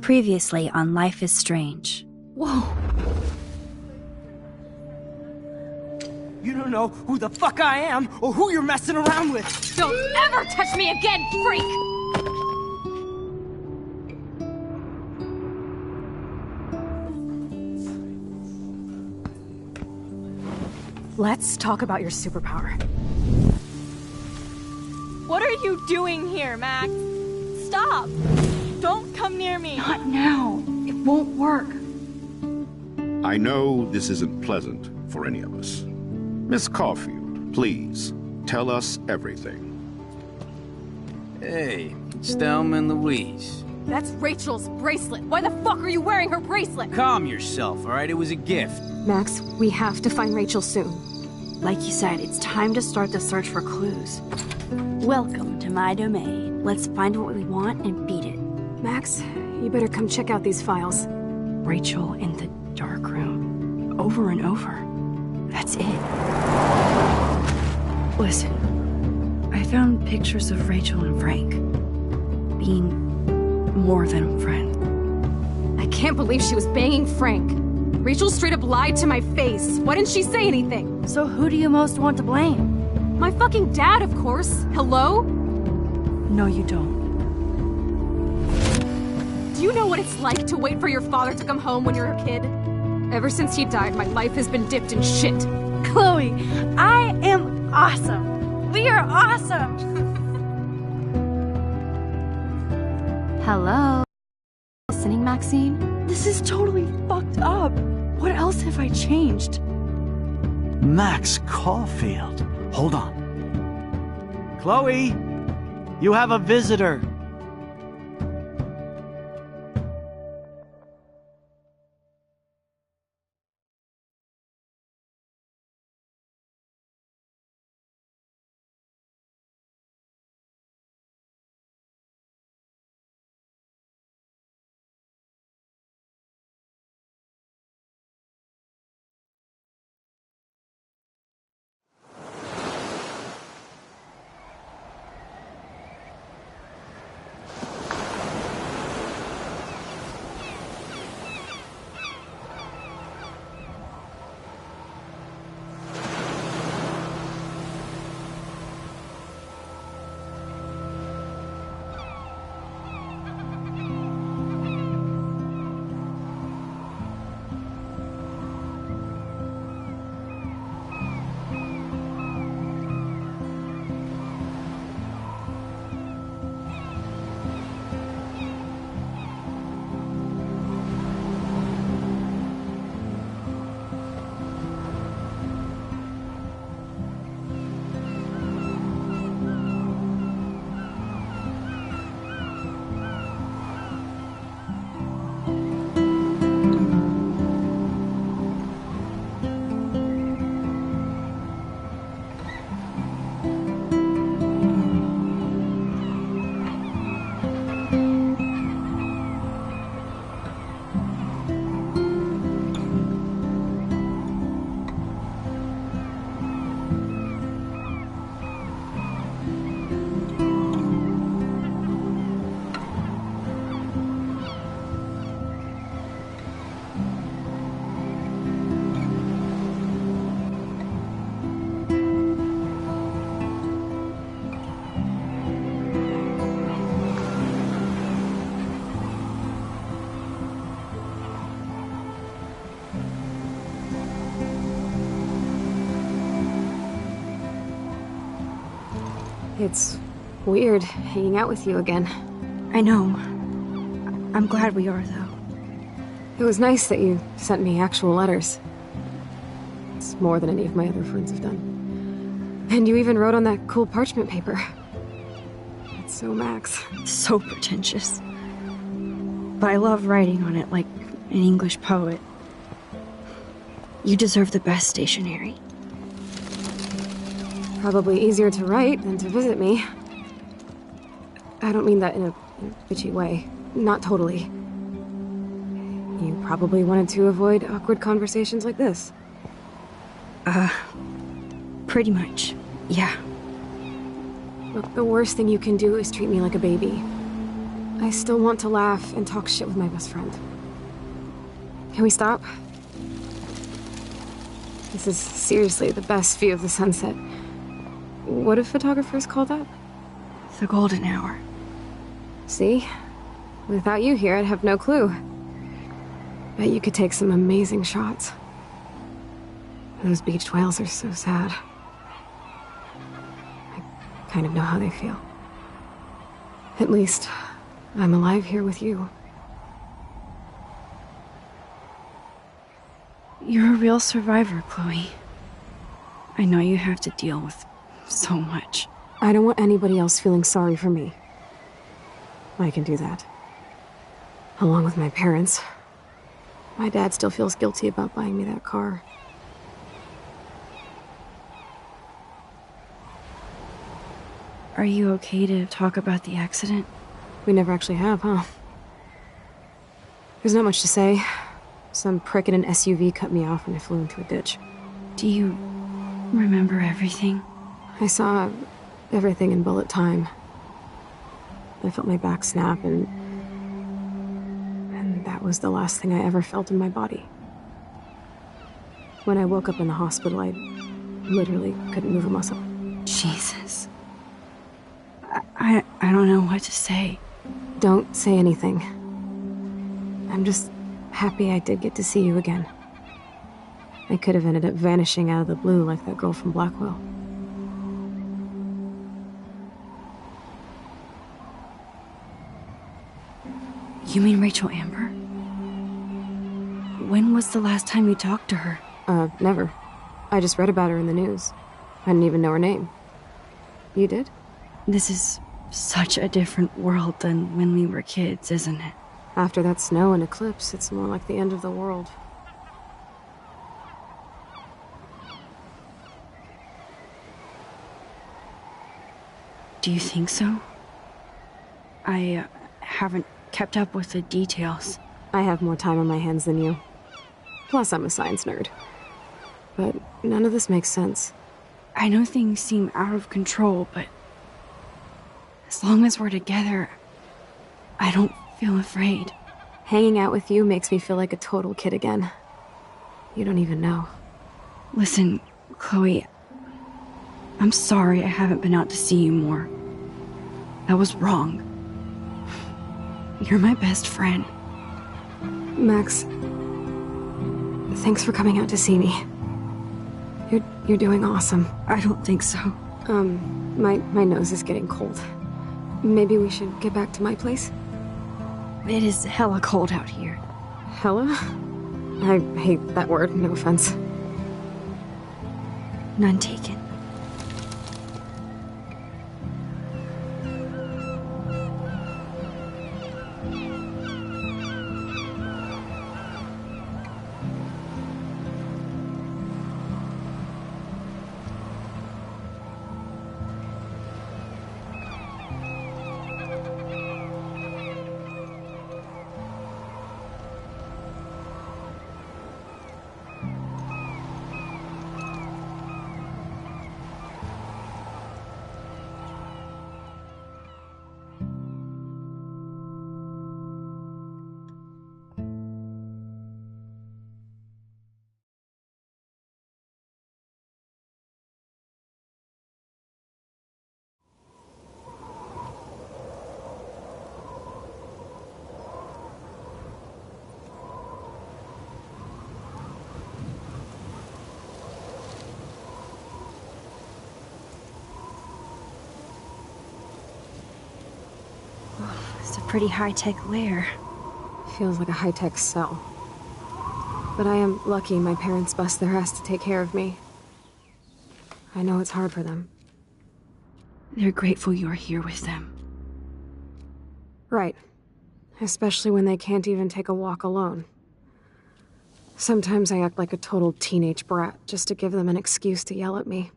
Previously on Life is Strange. Whoa. You don't know who the fuck I am or who you're messing around with. Don't ever touch me again, freak! Let's talk about your superpower. What are you doing here, Max? Stop! Don't come near me! Not now. It won't work. I know this isn't pleasant for any of us. Miss Caulfield, please, tell us everything. Hey, it's Thelma and Louise. That's Rachel's bracelet. Why the fuck are you wearing her bracelet? Calm yourself, alright? It was a gift. Max, we have to find Rachel soon. Like you said, it's time to start the search for clues. Welcome to my domain. Let's find what we want and beat it. Max, you better come check out these files. Rachel in the dark room. Over and over. That's it. Listen, I found pictures of Rachel and Frank being more than a friend. I can't believe she was banging Frank. Rachel straight up lied to my face. Why didn't she say anything? So who do you most want to blame? My fucking dad, of course. Hello? No, you don't. Do you know what it's like to wait for your father to come home when you're a kid? Ever since he died, my life has been dipped in shit. Chloe, I am awesome. We are awesome. Hello? Listening, Maxine? This is totally fucked up. What else have I changed? Max Caulfield. Hold on. Chloe, you have a visitor. It's weird hanging out with you again. I know. I'm glad we are, though. It was nice that you sent me actual letters. It's more than any of my other friends have done. And you even wrote on that cool parchment paper. It's so Max. So pretentious. But I love writing on it like an English poet. You deserve the best stationery. Probably easier to write than to visit me. I don't mean that in a bitchy way. Not totally. You probably wanted to avoid awkward conversations like this. Pretty much, yeah. Look, the worst thing you can do is treat me like a baby. I still want to laugh and talk shit with my best friend. Can we stop? This is seriously the best view of the sunset. What do photographers call that? The golden hour. See? Without you here, I'd have no clue. Bet you could take some amazing shots. Those beached whales are so sad. I kind of know how they feel. At least, I'm alive here with you. You're a real survivor, Chloe. I know you have to deal with so much. I don't want anybody else feeling sorry for me. I can do that. Along with my parents. My dad still feels guilty about buying me that car. Are you okay to talk about the accident? We never actually have, huh? There's not much to say. Some prick in an SUV cut me off and I flew into a ditch. Do you remember everything? I saw everything in bullet time. I felt my back snap and that was the last thing I ever felt in my body. When I woke up in the hospital, I literally couldn't move a muscle. Jesus. I don't know what to say. Don't say anything. I'm just happy I did get to see you again. I could have ended up vanishing out of the blue like that girl from Blackwell. You mean Rachel Amber? When was the last time you talked to her? Never. I just read about her in the news. I didn't even know her name. You did? This is such a different world than when we were kids, isn't it? After that snow and eclipse, it's more like the end of the world. Do you think so? I haven't kept up with the details. I have more time on my hands than you. Plus, I'm a science nerd. But none of this makes sense. I know things seem out of control, but as long as we're together, I don't feel afraid. Hanging out with you makes me feel like a total kid again. You don't even know. Listen, Chloe, I'm sorry I haven't been out to see you more. That was wrong. You're my best friend. Max, thanks for coming out to see me. You're doing awesome. I don't think so. My nose is getting cold. Maybe we should get back to my place? It is hella cold out here. Hella? I hate that word, no offense. None taken. It's a pretty high-tech lair. Feels like a high-tech cell. But I am lucky my parents bust their ass to take care of me. I know it's hard for them. They're grateful you're here with them. Right. Especially when they can't even take a walk alone. Sometimes I act like a total teenage brat just to give them an excuse to yell at me.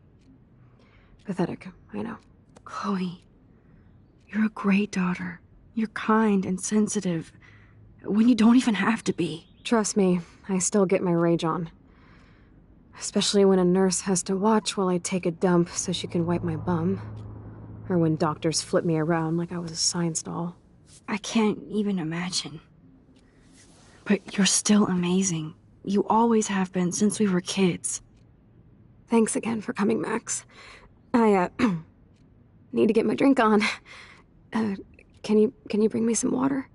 Pathetic, I know. Chloe, you're a great daughter. You're kind and sensitive, when you don't even have to be. Trust me, I still get my rage on. Especially when a nurse has to watch while I take a dump so she can wipe my bum. Or when doctors flip me around like I was a science doll. I can't even imagine. But you're still amazing. You always have been since we were kids. Thanks again for coming, Max. I, need to get my drink on. Can you bring me some water?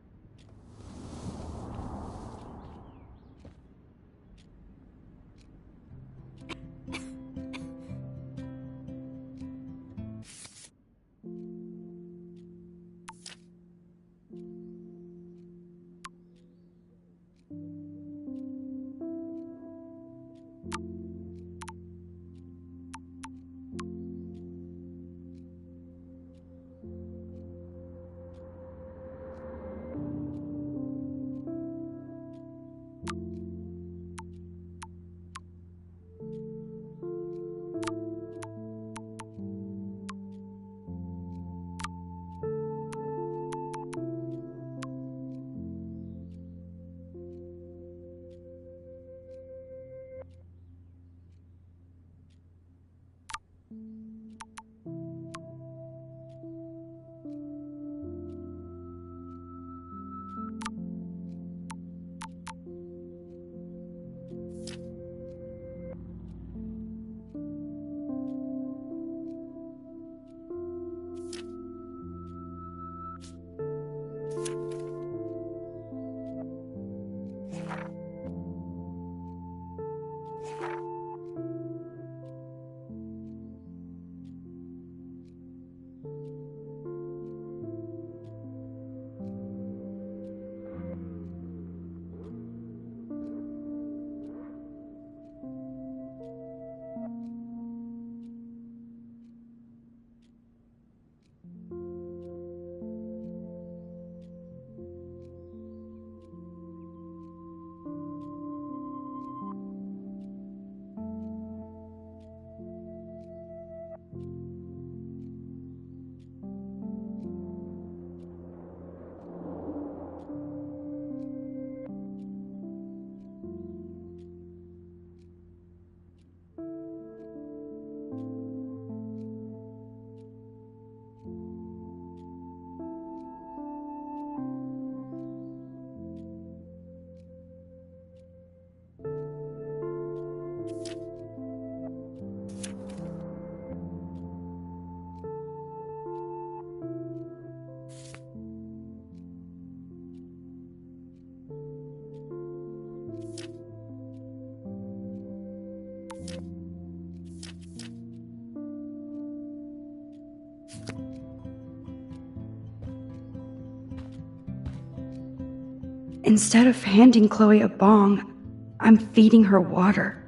Instead of handing Chloe a bong, I'm feeding her water.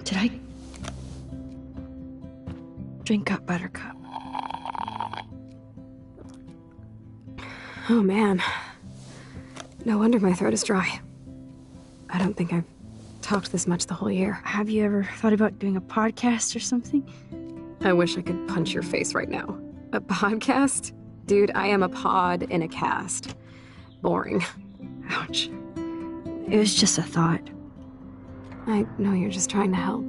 Did I... Drink up, Buttercup. Oh man. No wonder my throat is dry. I don't think I've talked this much the whole year. Have you ever thought about doing a podcast or something? I wish I could punch your face right now. A podcast? Dude, I am a pod in a cast. Boring. Ouch. It was just a thought. I know you're just trying to help.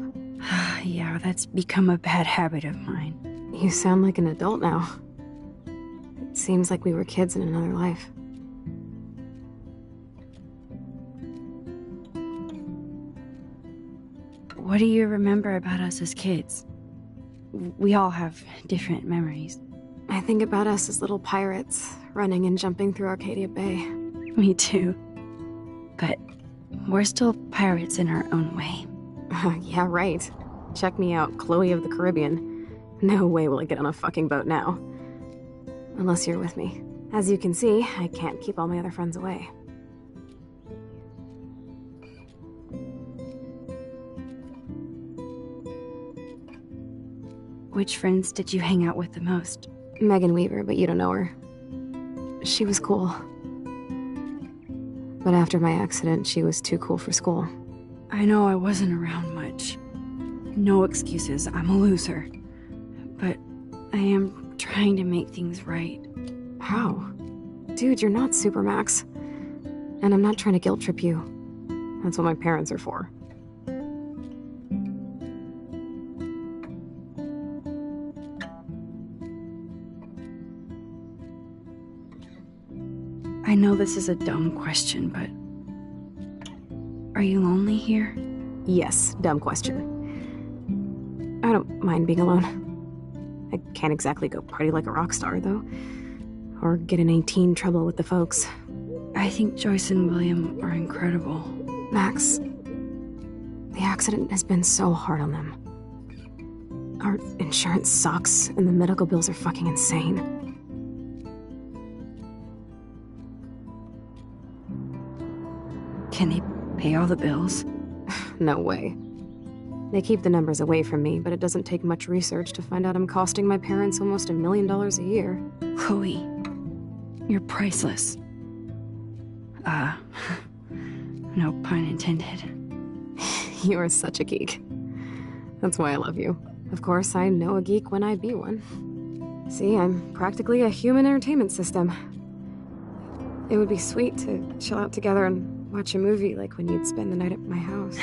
Yeah, that's become a bad habit of mine. You sound like an adult now. It seems like we were kids in another life. What do you remember about us as kids? We all have different memories. I think about us as little pirates, running and jumping through Arcadia Bay. Me too. But we're still pirates in our own way. Yeah, right. Check me out, Chloe of the Caribbean. No way will I get on a fucking boat now. Unless you're with me. As you can see, I can't keep all my other friends away. Which friends did you hang out with the most? Megan Weaver, but you don't know her. She was cool. But after my accident, she was too cool for school. I know I wasn't around much. No excuses, I'm a loser. But I am trying to make things right. How? Dude, you're not Supermax. And I'm not trying to guilt trip you. That's what my parents are for. I know this is a dumb question, but are you lonely here? Yes, dumb question. I don't mind being alone. I can't exactly go party like a rock star, though. Or get in any teen trouble with the folks. I think Joyce and William are incredible. Max, the accident has been so hard on them. Our insurance sucks, and the medical bills are fucking insane. Can they pay all the bills? No way. They keep the numbers away from me, but it doesn't take much research to find out I'm costing my parents almost $1 million a year. Chloe, you're priceless. No pun intended. You are such a geek. That's why I love you. Of course, I know a geek when I be one. See, I'm practically a human entertainment system. It would be sweet to chill out together and watch a movie like when you'd spend the night at my house.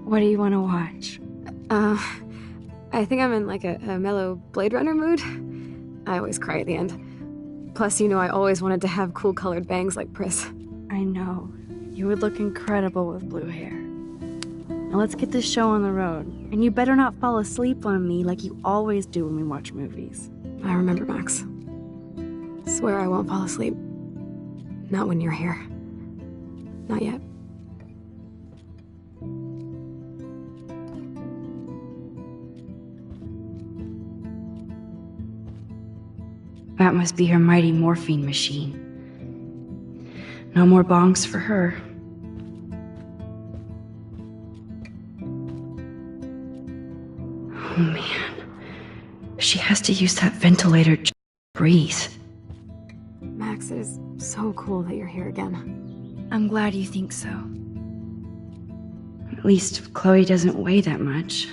What do you want to watch? I think I'm in like a mellow Blade Runner mood. I always cry at the end. Plus, you know I always wanted to have cool colored bangs like Pris. I know. You would look incredible with blue hair. Now let's get this show on the road. And you better not fall asleep on me like you always do when we watch movies. I remember, Max. Swear I won't fall asleep. Not when you're here. Not yet. That must be her mighty morphine machine. No more bongs for her. Oh man. She has to use that ventilator to breathe. Max, it is so cool that you're here again. I'm glad you think so. At least Chloe doesn't weigh that much.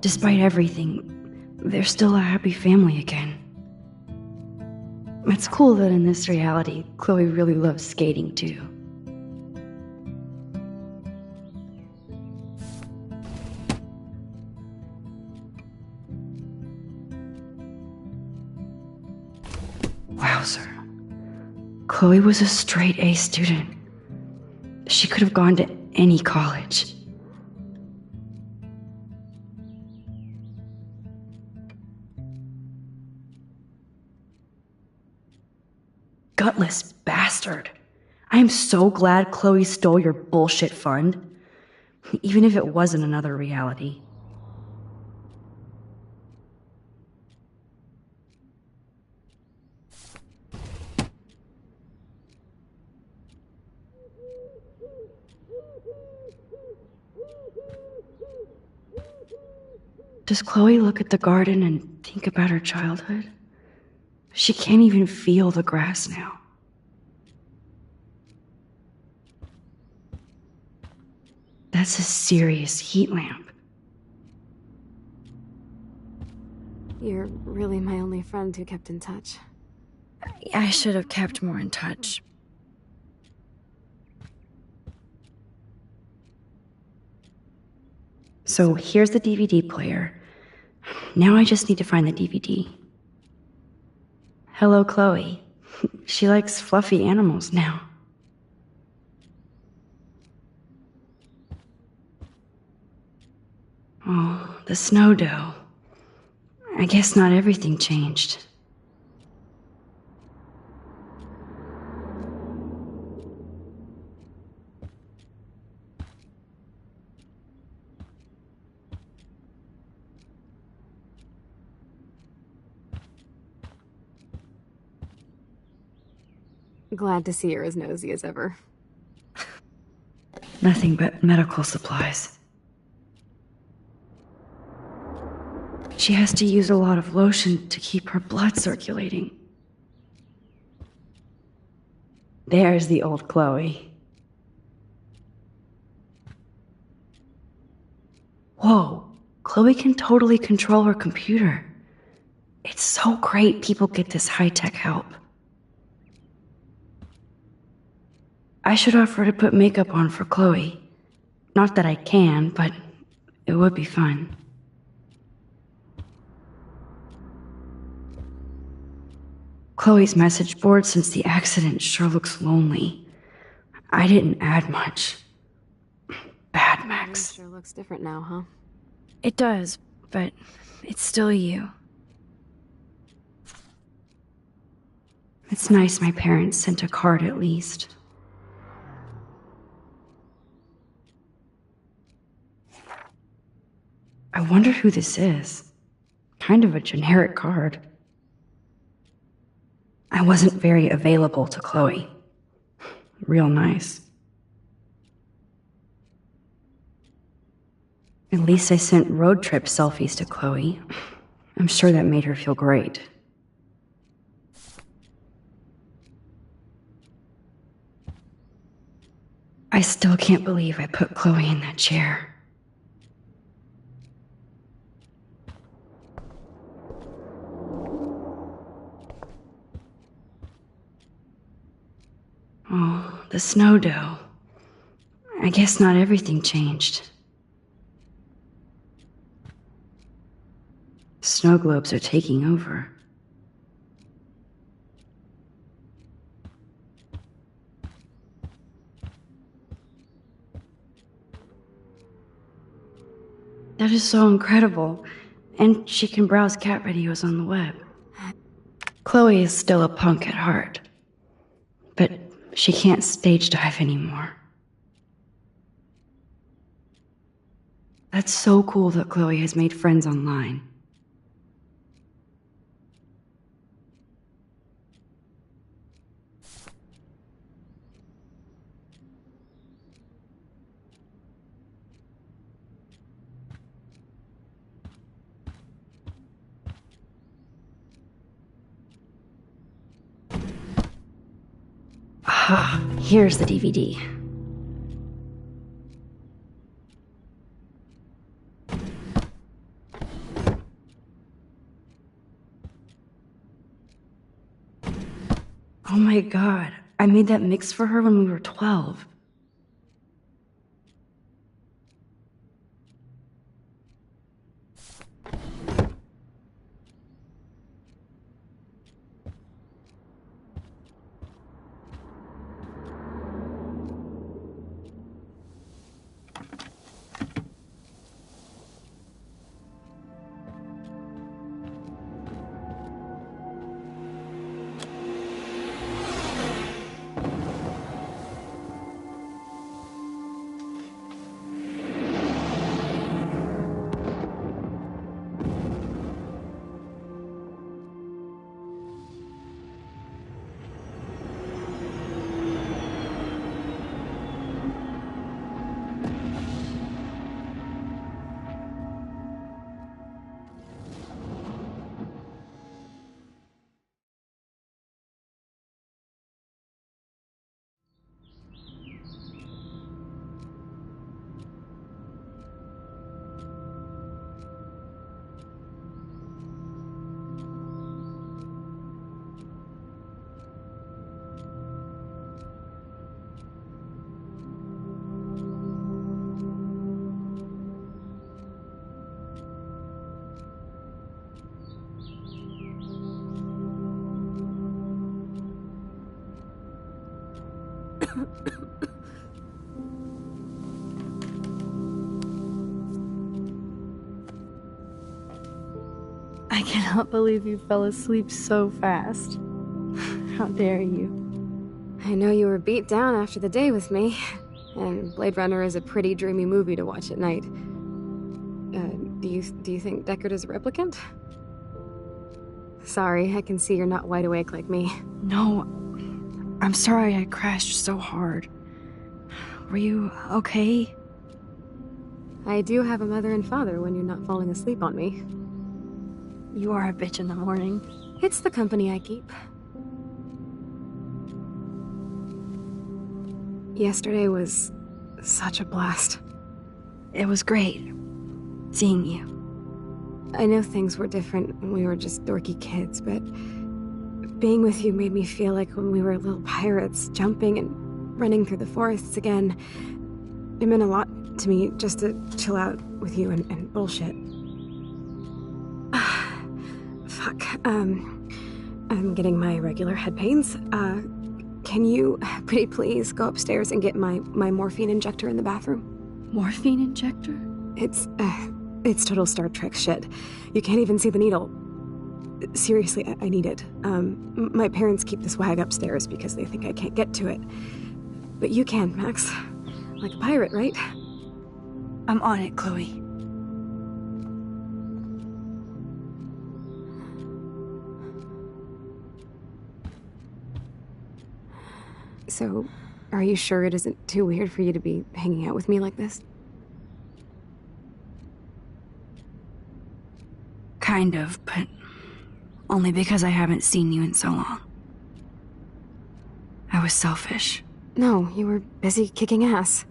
Despite everything, they're still a happy family again. It's cool that in this reality, Chloe really loves skating too. Wowzer. Chloe was a straight A student. She could have gone to any college. Gutless bastard. I am so glad Chloe stole your bullshit fund. Even if it wasn't another reality. Does Chloe look at the garden and think about her childhood? She can't even feel the grass now. That's a serious heat lamp. You're really my only friend who kept in touch. I should have kept more in touch. So here's the DVD player. Now I just need to find the DVD. Hello, Chloe. She likes fluffy animals now. Oh, the snow dough. I guess not everything changed. Glad to see you're as nosy as ever. Nothing but medical supplies. She has to use a lot of lotion to keep her blood circulating. There's the old Chloe. Whoa, Chloe can totally control her computer. It's so great people get this high-tech help. I should offer to put makeup on for Chloe. Not that I can, but it would be fun. Chloe's message board since the accident sure looks lonely. I didn't add much. Bad, Max. Sure looks different now, huh? It does, but it's still you. It's nice my parents sent a card at least. I wonder who this is. Kind of a generic card. I wasn't very available to Chloe. Real nice. At least I sent road trip selfies to Chloe. I'm sure that made her feel great. I still can't believe I put Chloe in that chair. Oh, the snow dough. I guess not everything changed. Snow globes are taking over. That is so incredible. And she can browse cat videos on the web. Chloe is still a punk at heart. But she can't stage dive anymore. That's so cool that Chloe has made friends online. Ah, here's the DVD. Oh my god, I made that mix for her when we were 12. I cannot believe you fell asleep so fast. How dare you? I know you were beat down after the day with me, and Blade Runner is a pretty dreamy movie to watch at night. Do you think Deckard is a replicant? Sorry, I can see you're not wide awake like me. No, I'm sorry I crashed so hard. Were you okay? I do have a mother and father when you're not falling asleep on me. You are a bitch in the morning. It's the company I keep. Yesterday was such a blast. It was great seeing you. I know things were different when we were just dorky kids, but being with you made me feel like when we were little pirates, jumping and running through the forests again. It meant a lot to me just to chill out with you and bullshit. Fuck. I'm getting my regular head pains. Can you, pretty please, go upstairs and get my morphine injector in the bathroom? Morphine injector? It's total Star Trek shit. You can't even see the needle. Seriously, I need it. My parents keep the swag upstairs because they think I can't get to it. But you can, Max. Like a pirate, right? I'm on it, Chloe. So, are you sure it isn't too weird for you to be hanging out with me like this? Kind of, but only because I haven't seen you in so long. I was selfish. No, you were busy kicking ass.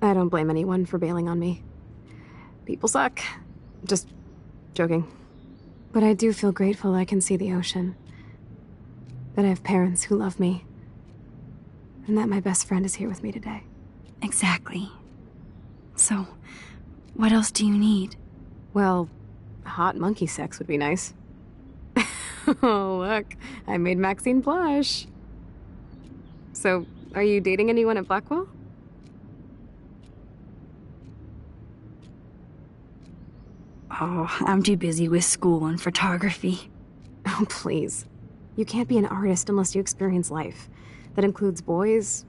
I don't blame anyone for bailing on me. People suck. Just joking. But I do feel grateful I can see the ocean. That I have parents who love me. And that my best friend is here with me today. Exactly. So, what else do you need? Well, hot monkey sex would be nice. Oh, look. I made Maxine blush. So, are you dating anyone at Blackwell? Oh, I'm too busy with school and photography. Oh, please. You can't be an artist unless you experience life. That includes boys,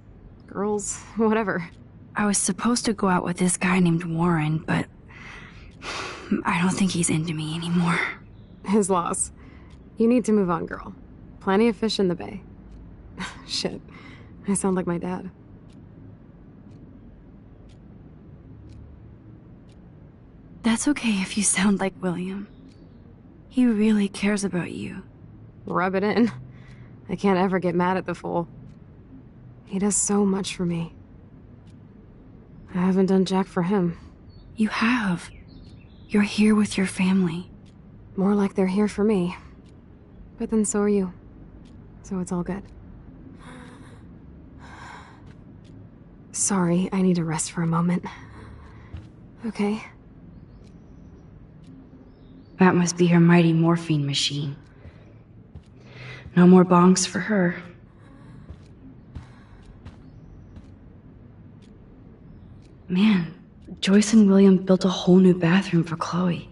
girls, whatever. I was supposed to go out with this guy named Warren, but I don't think he's into me anymore. His loss. You need to move on, girl. Plenty of fish in the bay. Shit. I sound like my dad. That's okay if you sound like William. He really cares about you. Rub it in. I can't ever get mad at the fool. He does so much for me. I haven't done jack for him. You have. You're here with your family. More like they're here for me. But then so are you. So it's all good. Sorry, I need to rest for a moment. Okay? That must be her mighty morphine machine. No more bongs for her. Man, Joyce and William built a whole new bathroom for Chloe.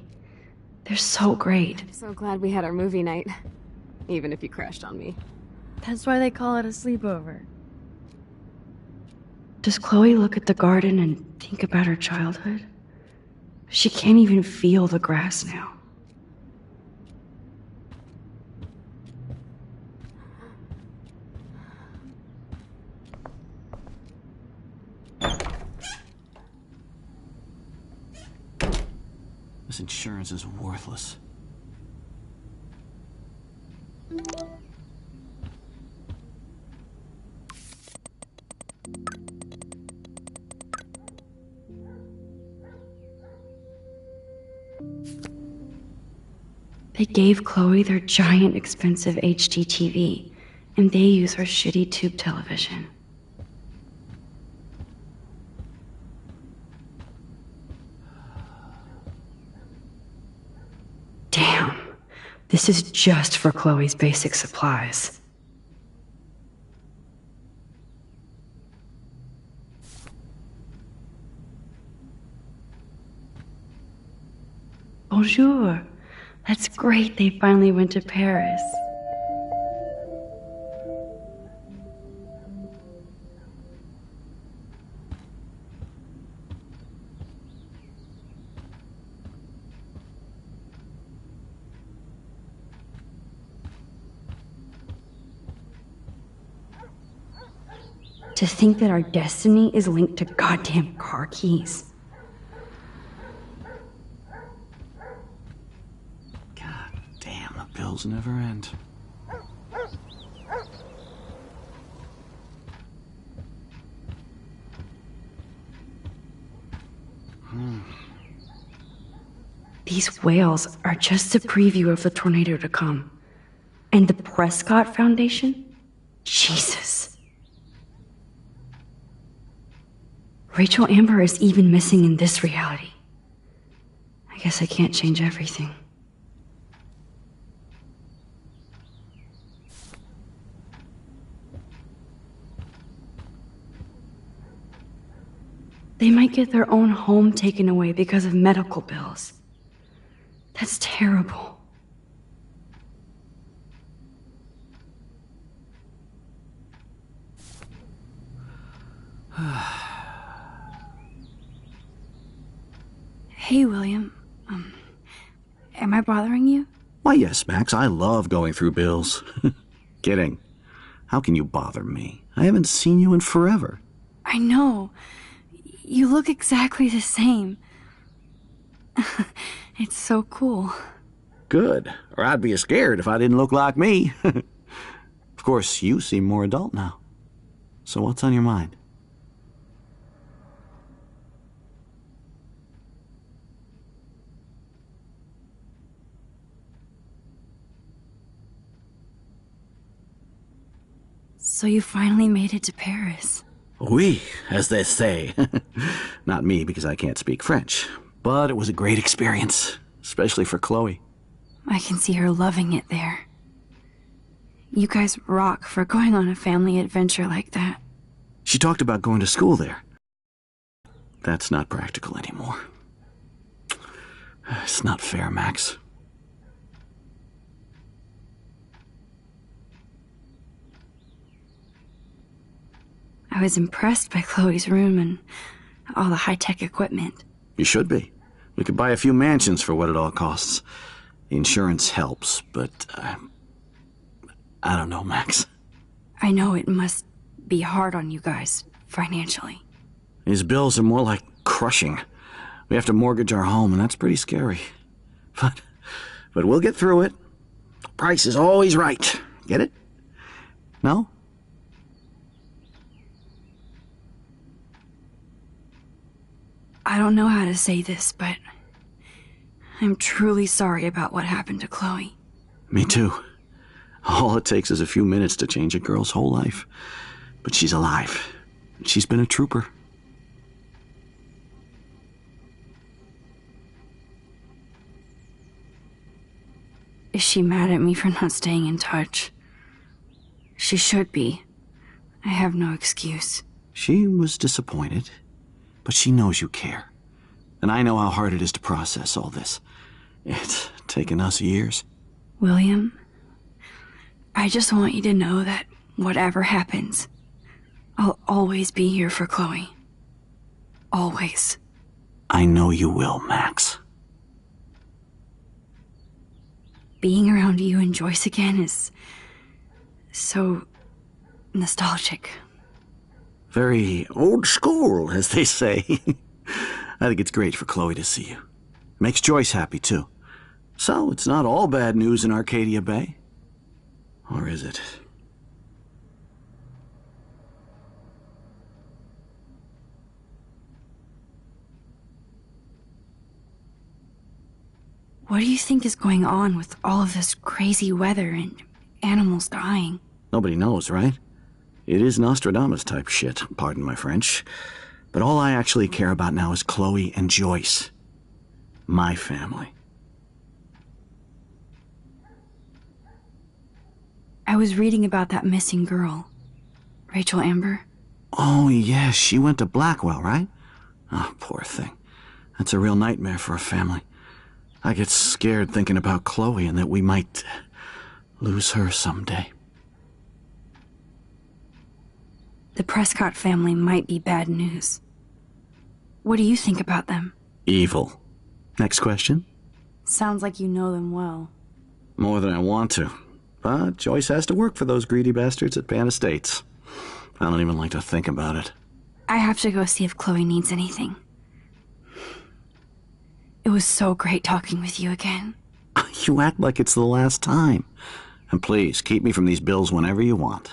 They're so great. I'm so glad we had our movie night. Even if you crashed on me. That's why they call it a sleepover. Does Chloe look at the garden and think about her childhood? She can't even feel the grass now. This insurance is worthless. They gave Chloe their giant, expensive HD TV, and they use her shitty tube television. Damn, this is just for Chloe's basic supplies. Bonjour. That's great they finally went to Paris. To think that our destiny is linked to goddamn car keys. God damn, the bills never end. These whales are just a preview of the tornado to come. And the Prescott Foundation? Jesus. Rachel Amber is even missing in this reality. I guess I can't change everything. They might get their own home taken away because of medical bills. That's terrible. Hey, William. Am I bothering you? Why, yes, Max, I love going through bills. Kidding. How can you bother me? I haven't seen you in forever. I know. You look exactly the same. It's so cool. Good. Or I'd be scared if I didn't look like me. Of course, you seem more adult now. So what's on your mind? So you finally made it to Paris. Oui, as they say. Not me, because I can't speak French. But it was a great experience, especially for Chloe. I can see her loving it there. You guys rock for going on a family adventure like that. She talked about going to school there. That's not practical anymore. It's not fair, Max. I was impressed by Chloe's room and all the high-tech equipment. You should be. We could buy a few mansions for what it all costs. The insurance helps, but I don't know, Max. I know it must be hard on you guys, financially. These bills are more like crushing. We have to mortgage our home, and that's pretty scary. But we'll get through it. Price is always right. Get it? No? I don't know how to say this, but I'm truly sorry about what happened to Chloe. Me too. All it takes is a few minutes to change a girl's whole life. But she's alive. She's been a trooper. Is she mad at me for not staying in touch? She should be. I have no excuse. She was disappointed, but she knows you care. And I know how hard it is to process all this. It's taken us years. William, I just want you to know that whatever happens, I'll always be here for Chloe. Always. I know you will, Max. Being around you and Joyce again is so nostalgic. Very old school, as they say. I think it's great for Chloe to see you. Makes Joyce happy, too. So, it's not all bad news in Arcadia Bay. Or is it? What do you think is going on with all of this crazy weather and animals dying? Nobody knows, right? It is Nostradamus-type shit, pardon my French. But all I actually care about now is Chloe and Joyce. My family. I was reading about that missing girl, Rachel Amber. Oh, yeah, she went to Blackwell, right? Oh, poor thing. That's a real nightmare for a family. I get scared thinking about Chloe and that we might lose her someday. The Prescott family might be bad news. What do you think about them? Evil. Next question? Sounds like you know them well. More than I want to. But Joyce has to work for those greedy bastards at Pan Estates. I don't even like to think about it. I have to go see if Chloe needs anything. It was so great talking with you again. You act like it's the last time. And please, keep me from these bills whenever you want.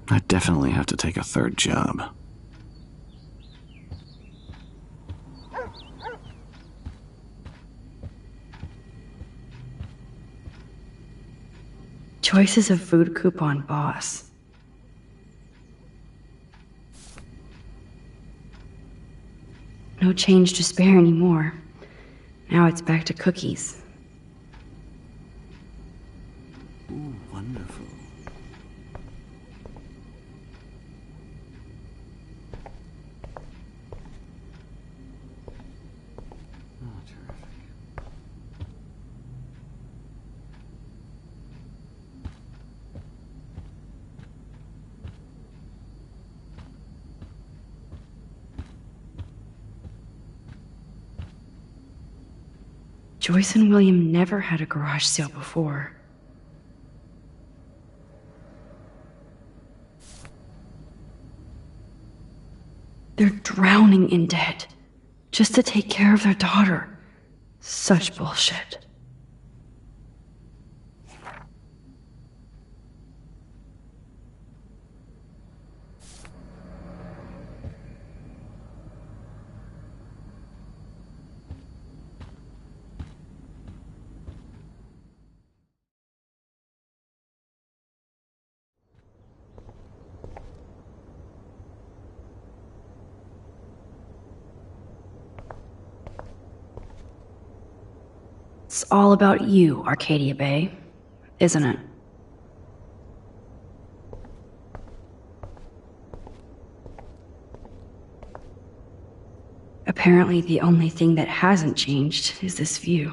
I definitely have to take a third job. Joyce is a food coupon boss. No change to spare anymore. Now it's back to cookies. Ooh, wonderful. Joyce and William never had a garage sale before. They're drowning in debt just to take care of their daughter. Such bullshit. It's all about you, Arcadia Bay, isn't it? Apparently, the only thing that hasn't changed is this view.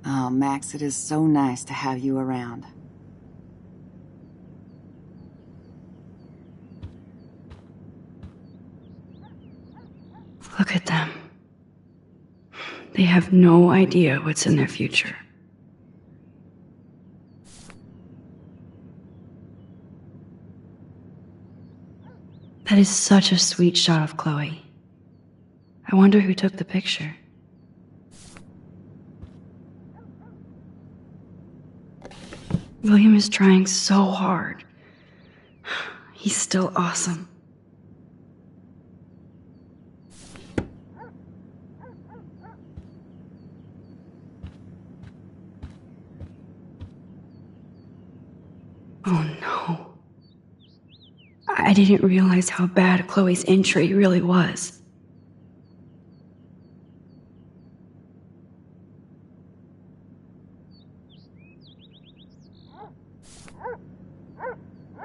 Oh, Max, it is so nice to have you around. Look at them. They have no idea what's in their future. That is such a sweet shot of Chloe. I wonder who took the picture. William is trying so hard. He's still awesome. Oh no. I didn't realize how bad Chloe's injury really was.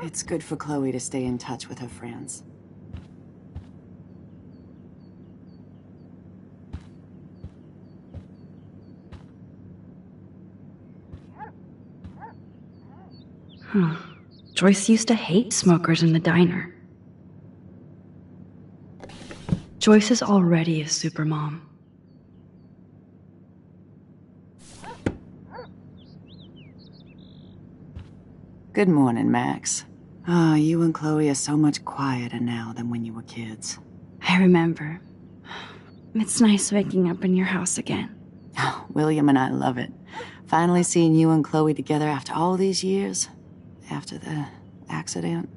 It's good for Chloe to stay in touch with her friends. Huh. Joyce used to hate smokers in the diner. Joyce is already a supermom. Good morning, Max. Oh, you and Chloe are so much quieter now than when you were kids. I remember. It's nice waking up in your house again. Oh, William and I love it. Finally seeing you and Chloe together after all these years. After the accident.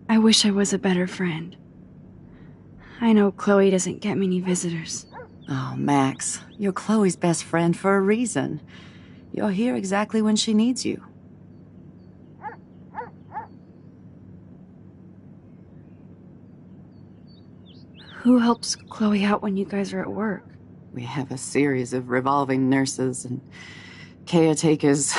I wish I was a better friend. I know Chloe doesn't get many visitors. Oh, Max, you're Chloe's best friend for a reason. You're here exactly when she needs you. Who helps Chloe out when you guys are at work? We have a series of revolving nurses and caretakers.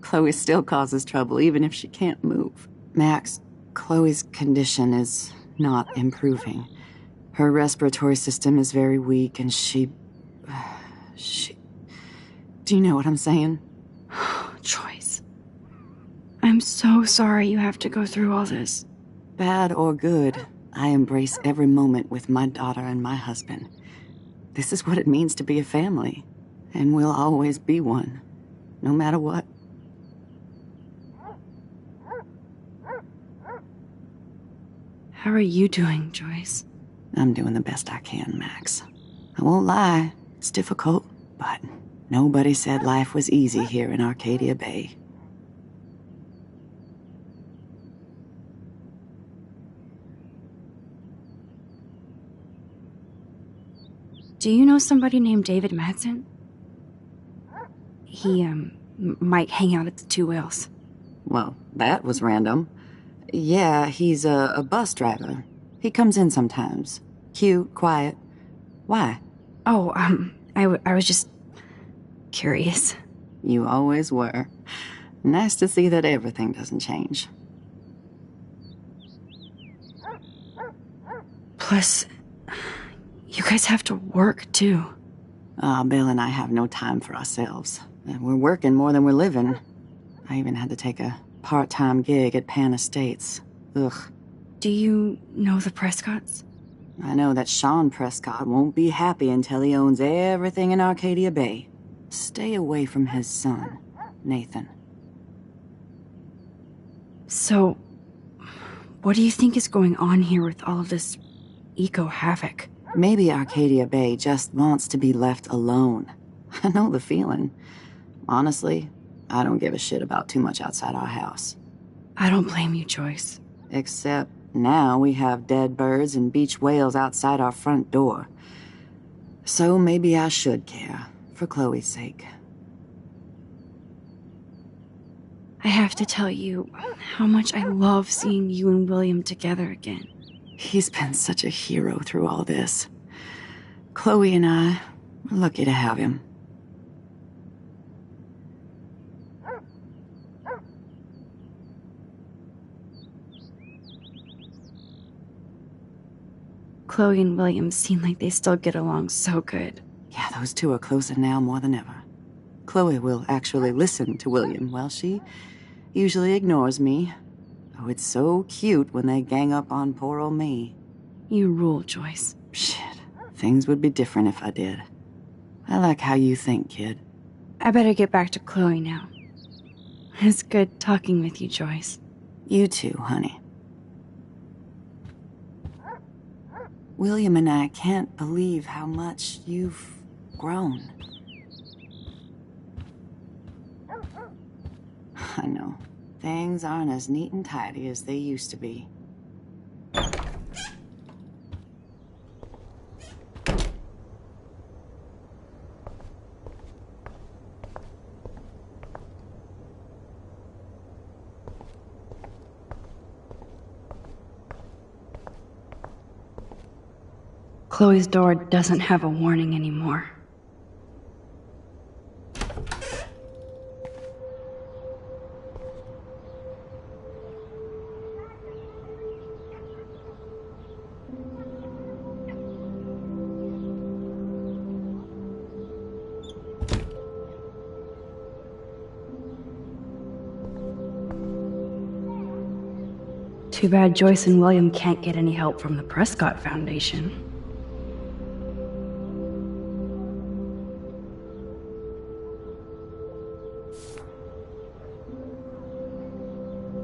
Chloe still causes trouble, even if she can't move. Max, Chloe's condition is not improving. Her respiratory system is very weak, and she... Do you know what I'm saying? Joyce. I'm so sorry you have to go through all this. Bad or good, I embrace every moment with my daughter and my husband. This is what it means to be a family, and we'll always be one, no matter what. How are you doing, Joyce? I'm doing the best I can, Max. I won't lie, it's difficult, but nobody said life was easy here in Arcadia Bay. Do you know somebody named David Madsen? He, might hang out at the Two Whales. Well, that was random. Yeah, he's a bus driver. He comes in sometimes. Cute, quiet. Why? Oh, I was just curious. You always were. Nice to see that everything doesn't change. Plus, You guys have to work, too. Bill and I have no time for ourselves. We're working more than we're living. I even had to take a part-time gig at Pan Estates. Ugh. Do you know the Prescotts? I know that Sean Prescott won't be happy until he owns everything in Arcadia Bay. Stay away from his son, Nathan. So, what do you think is going on here with all of this eco-havoc? Maybe Arcadia Bay just wants to be left alone. I know the feeling. Honestly, I don't give a shit about too much outside our house. I don't blame you, Joyce. Except now we have dead birds and beach whales outside our front door. So maybe I should care, for Chloe's sake. I have to tell you how much I love seeing you and William together again. He's been such a hero through all this. Chloe and I are lucky to have him. Chloe and William seem like they still get along so good. Yeah, those two are closer now more than ever. Chloe will actually listen to William, while she usually ignores me. Oh, it's so cute when they gang up on poor old me. You rule, Joyce. Shit, things would be different if I did. I like how you think, kid. I better get back to Chloe now. It's good talking with you, Joyce. You too, honey. William and I can't believe how much you've grown. I know. Things aren't as neat and tidy as they used to be. Chloe's door doesn't have a warning anymore. Too bad Joyce and William can't get any help from the Prescott Foundation.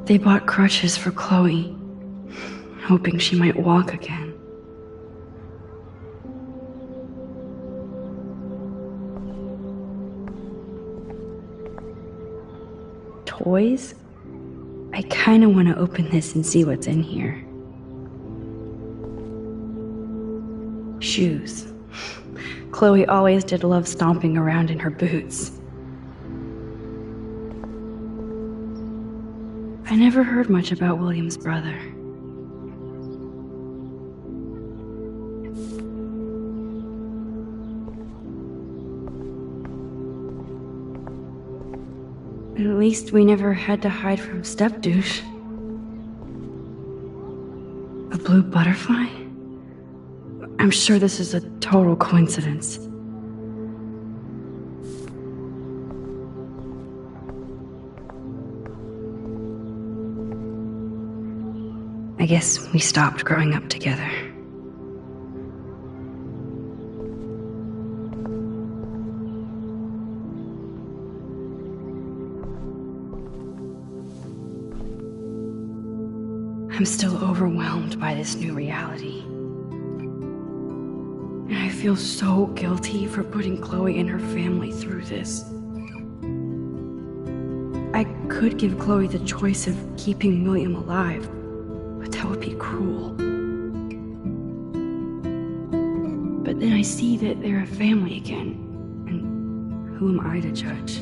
They bought crutches for Chloe, hoping she might walk again. Toys? I kinda want to open this and see what's in here. Shoes. Chloe always did love stomping around in her boots. I never heard much about William's brother. At least we never had to hide from step-douche. A blue butterfly? I'm sure this is a total coincidence. I guess we stopped growing up together. I'm still overwhelmed by this new reality. And I feel so guilty for putting Chloe and her family through this. I could give Chloe the choice of keeping William alive, but that would be cruel. But then I see that they're a family again, and who am I to judge?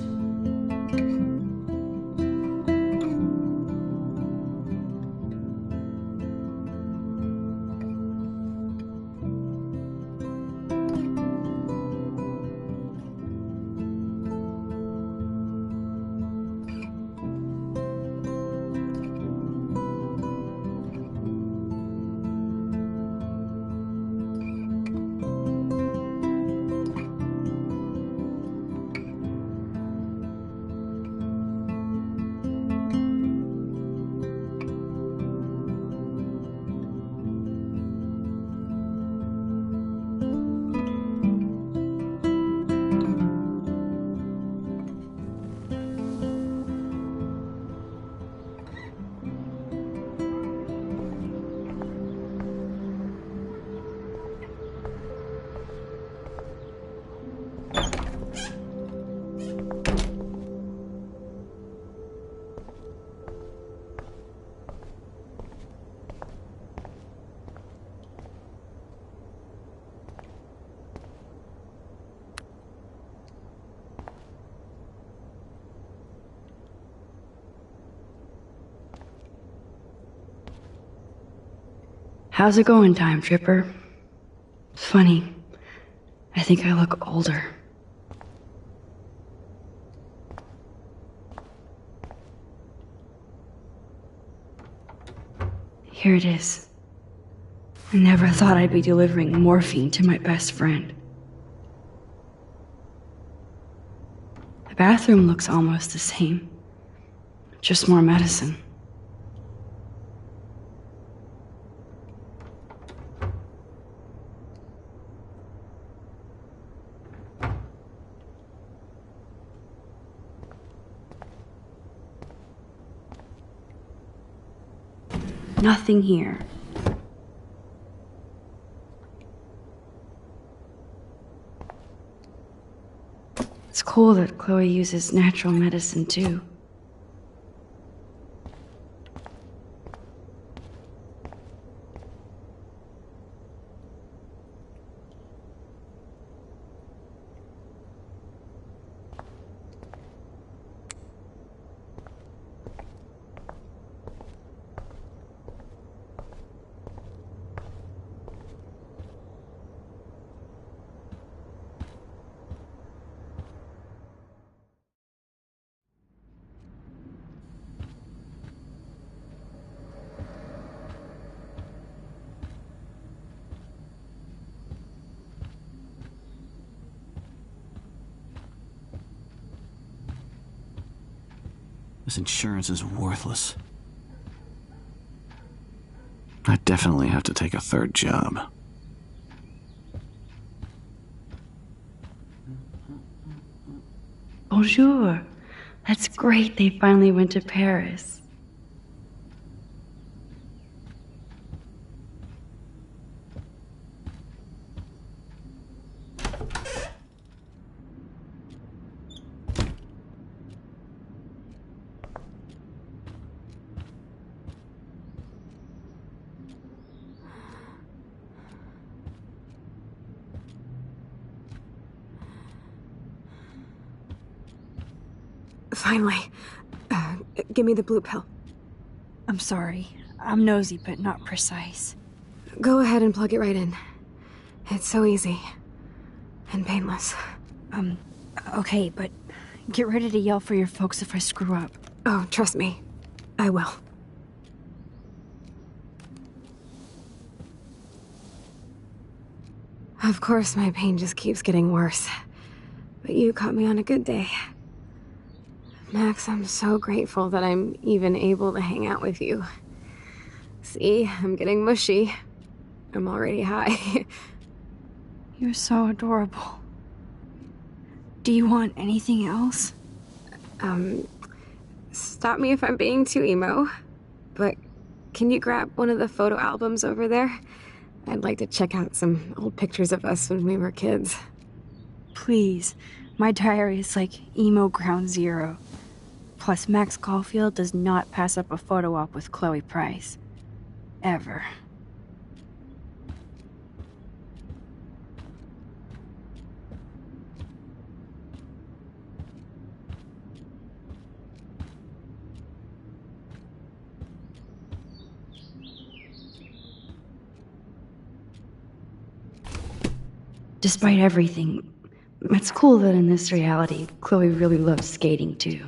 How's it going, Time Tripper? Funny, I think I look older. Here it is. I never thought I'd be delivering morphine to my best friend. The bathroom looks almost the same. Just more medicine. Nothing here. It's cool that Chloe uses natural medicine too. This insurance is worthless. I definitely have to take a third job. Bonjour. That's great they finally went to Paris. Finally. Give me the blue pill. I'm sorry. I'm nosy, but not precise. Go ahead and plug it right in. It's so easy. And painless. Okay, but get ready to yell for your folks if I screw up. Oh, trust me. I will. Of course, my pain just keeps getting worse. But you caught me on a good day. Max, I'm so grateful that I'm even able to hang out with you. See, I'm getting mushy. I'm already high. You're so adorable. Do you want anything else? Stop me if I'm being too emo, but can you grab one of the photo albums over there? I'd like to check out some old pictures of us when we were kids. Please. My diary is like emo ground zero. Plus, Max Caulfield does not pass up a photo op with Chloe Price. Ever. Despite everything, it's cool that in this reality, Chloe really loves skating too.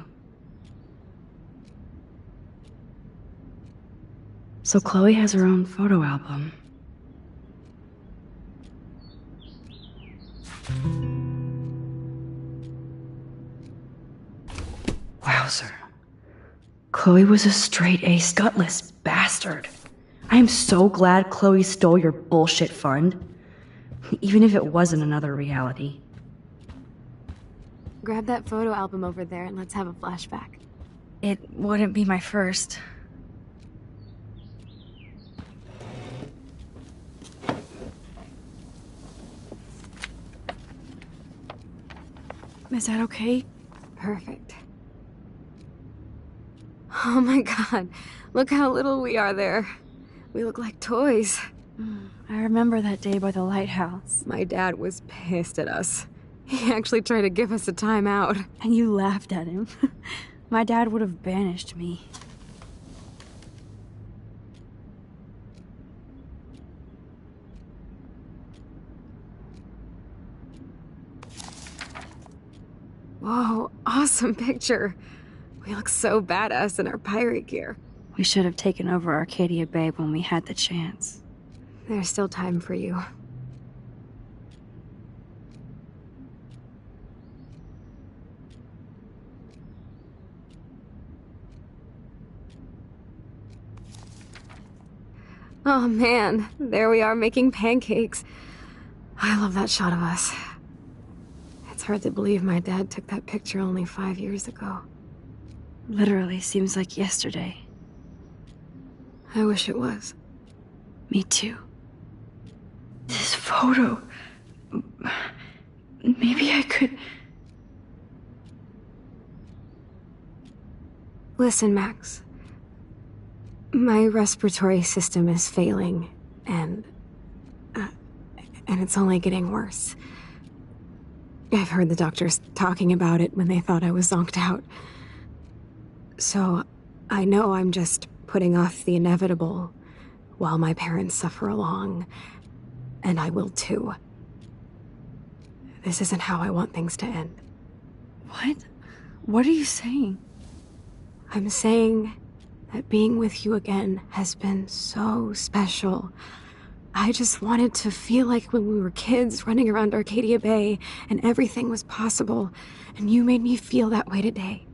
So Chloe has her own photo album. Wowzer. Chloe was a straight-A gutless bastard. I am so glad Chloe stole your bullshit fund. Even if it wasn't another reality. Grab that photo album over there and let's have a flashback. It wouldn't be my first. Is that okay? Perfect. Oh my god, look how little we are there. We look like toys. I remember that day by the lighthouse. My dad was pissed at us. He actually tried to give us a timeout. And you laughed at him. My dad would have banished me. Whoa, awesome picture. We look so badass in our pirate gear. We should have taken over Arcadia Bay when we had the chance. There's still time for you. Oh man, there we are making pancakes. I love that shot of us. It's hard to believe my dad took that picture only 5 years ago. Literally seems like yesterday. I wish it was. Me too. This photo... Maybe I could... Listen, Max. My respiratory system is failing, and it's only getting worse. I've heard the doctors talking about it when they thought I was zonked out. So, I know I'm just putting off the inevitable while my parents suffer along, and I will too. This isn't how I want things to end. What? What are you saying? I'm saying that being with you again has been so special. I just wanted to feel like when we were kids running around Arcadia Bay and everything was possible, and you made me feel that way today.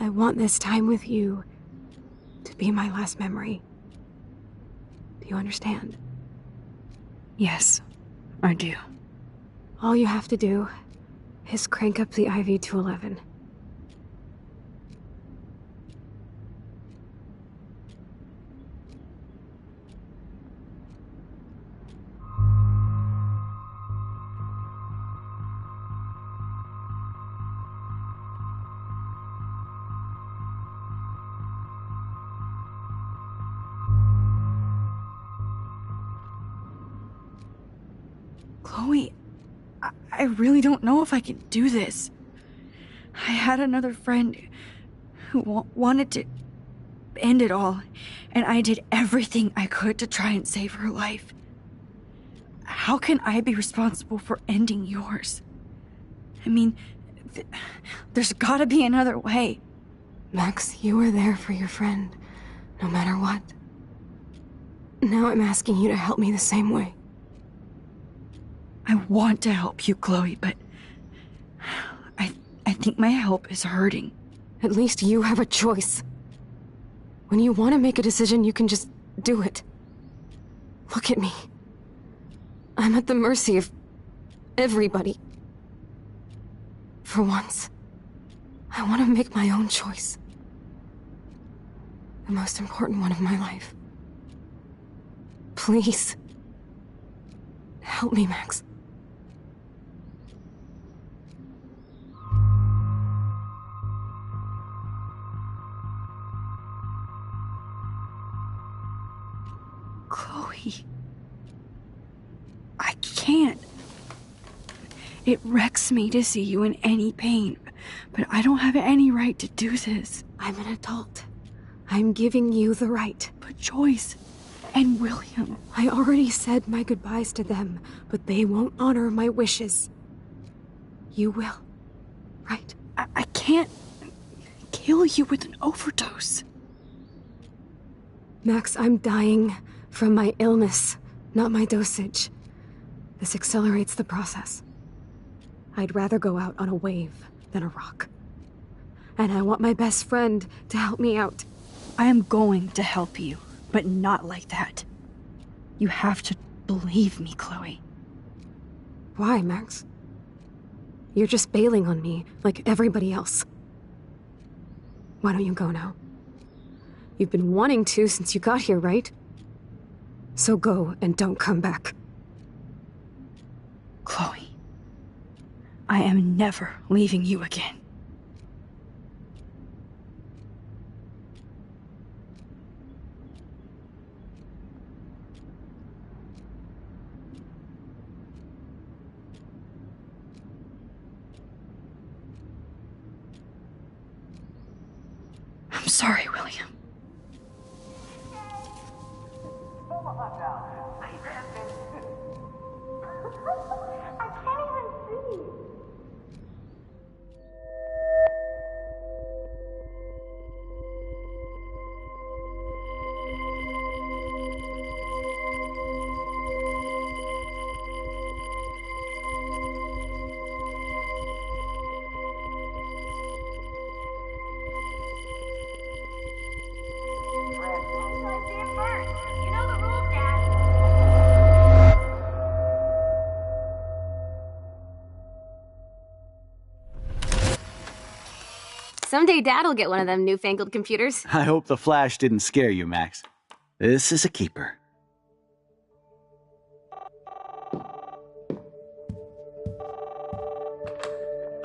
I want this time with you to be my last memory. Do you understand? Yes, I do. All you have to do is crank up the IV to 11. Chloe, I really don't know if I can do this. I had another friend who wanted to end it all, and I did everything I could to try and save her life. How can I be responsible for ending yours? I mean, there's gotta be another way. Max, you were there for your friend, no matter what. Now I'm asking you to help me the same way. I want to help you, Chloe, but I think my help is hurting. At least you have a choice. When you want to make a decision, you can just do it. Look at me. I'm at the mercy of everybody. For once, I want to make my own choice. The most important one of my life. Please. Help me, Max. Chloe. I can't. It wrecks me to see you in any pain, but I don't have any right to do this. I'm an adult. I'm giving you the right. But Joyce and William... I already said my goodbyes to them, but they won't honor my wishes. You will, right? I can't kill you with an overdose. Max, I'm dying from my illness, not my dosage. This accelerates the process. I'd rather go out on a wave than a rock. And I want my best friend to help me out. I am going to help you, but not like that. You have to believe me, Chloe. Why, Max? You're just bailing on me like everybody else. Why don't you go now? You've been wanting to since you got here, right? So go and don't come back. Chloe, I am never leaving you again. I'm sorry, William. Someday Dad'll get one of them newfangled computers. I hope the flash didn't scare you, Max. This is a keeper.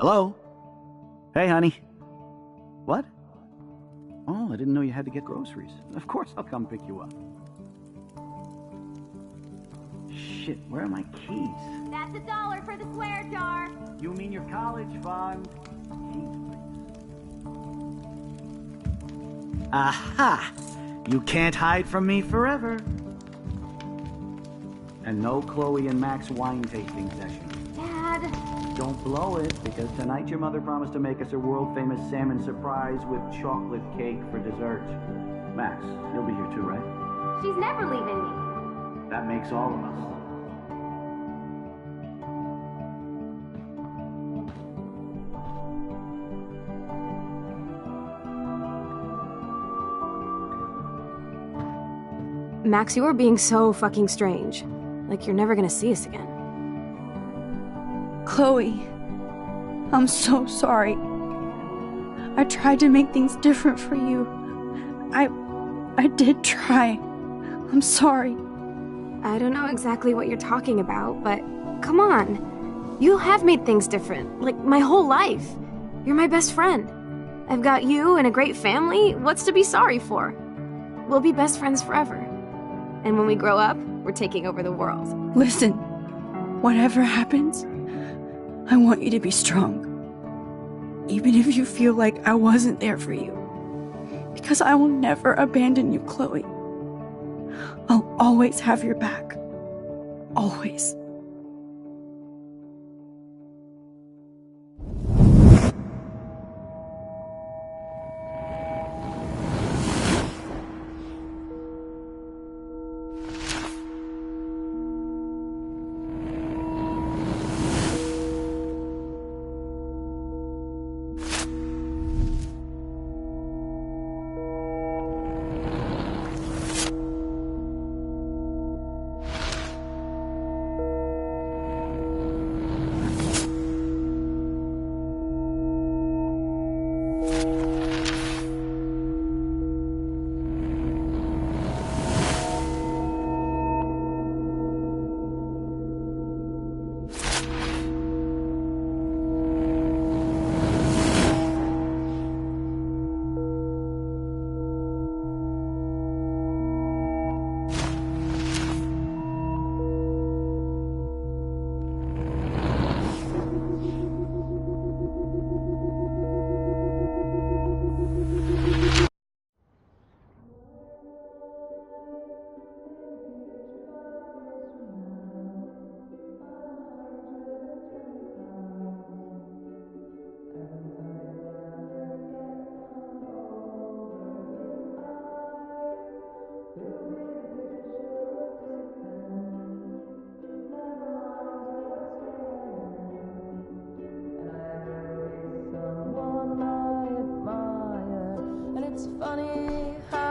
Hello? Hey, honey. What? Oh, I didn't know you had to get groceries. Of course I'll come pick you up. Shit, where are my keys? That's $1 for the swear jar. You mean your college fund? Aha! You can't hide from me forever. And no Chloe and Max wine tasting session. Dad. Don't blow it, because tonight your mother promised to make us a world-famous salmon surprise with chocolate cake for dessert. Max, you'll be here too, right? She's never leaving me. That makes all of us. Max, you are being so fucking strange. Like you're never gonna see us again. Chloe, I'm so sorry. I tried to make things different for you. I did try. I'm sorry. I don't know exactly what you're talking about, but come on. You have made things different, like my whole life. You're my best friend. I've got you and a great family. What's to be sorry for? We'll be best friends forever. And when we grow up, we're taking over the world. Listen, whatever happens, I want you to be strong. Even if you feel like I wasn't there for you. Because I will never abandon you, Chloe. I'll always have your back. Always.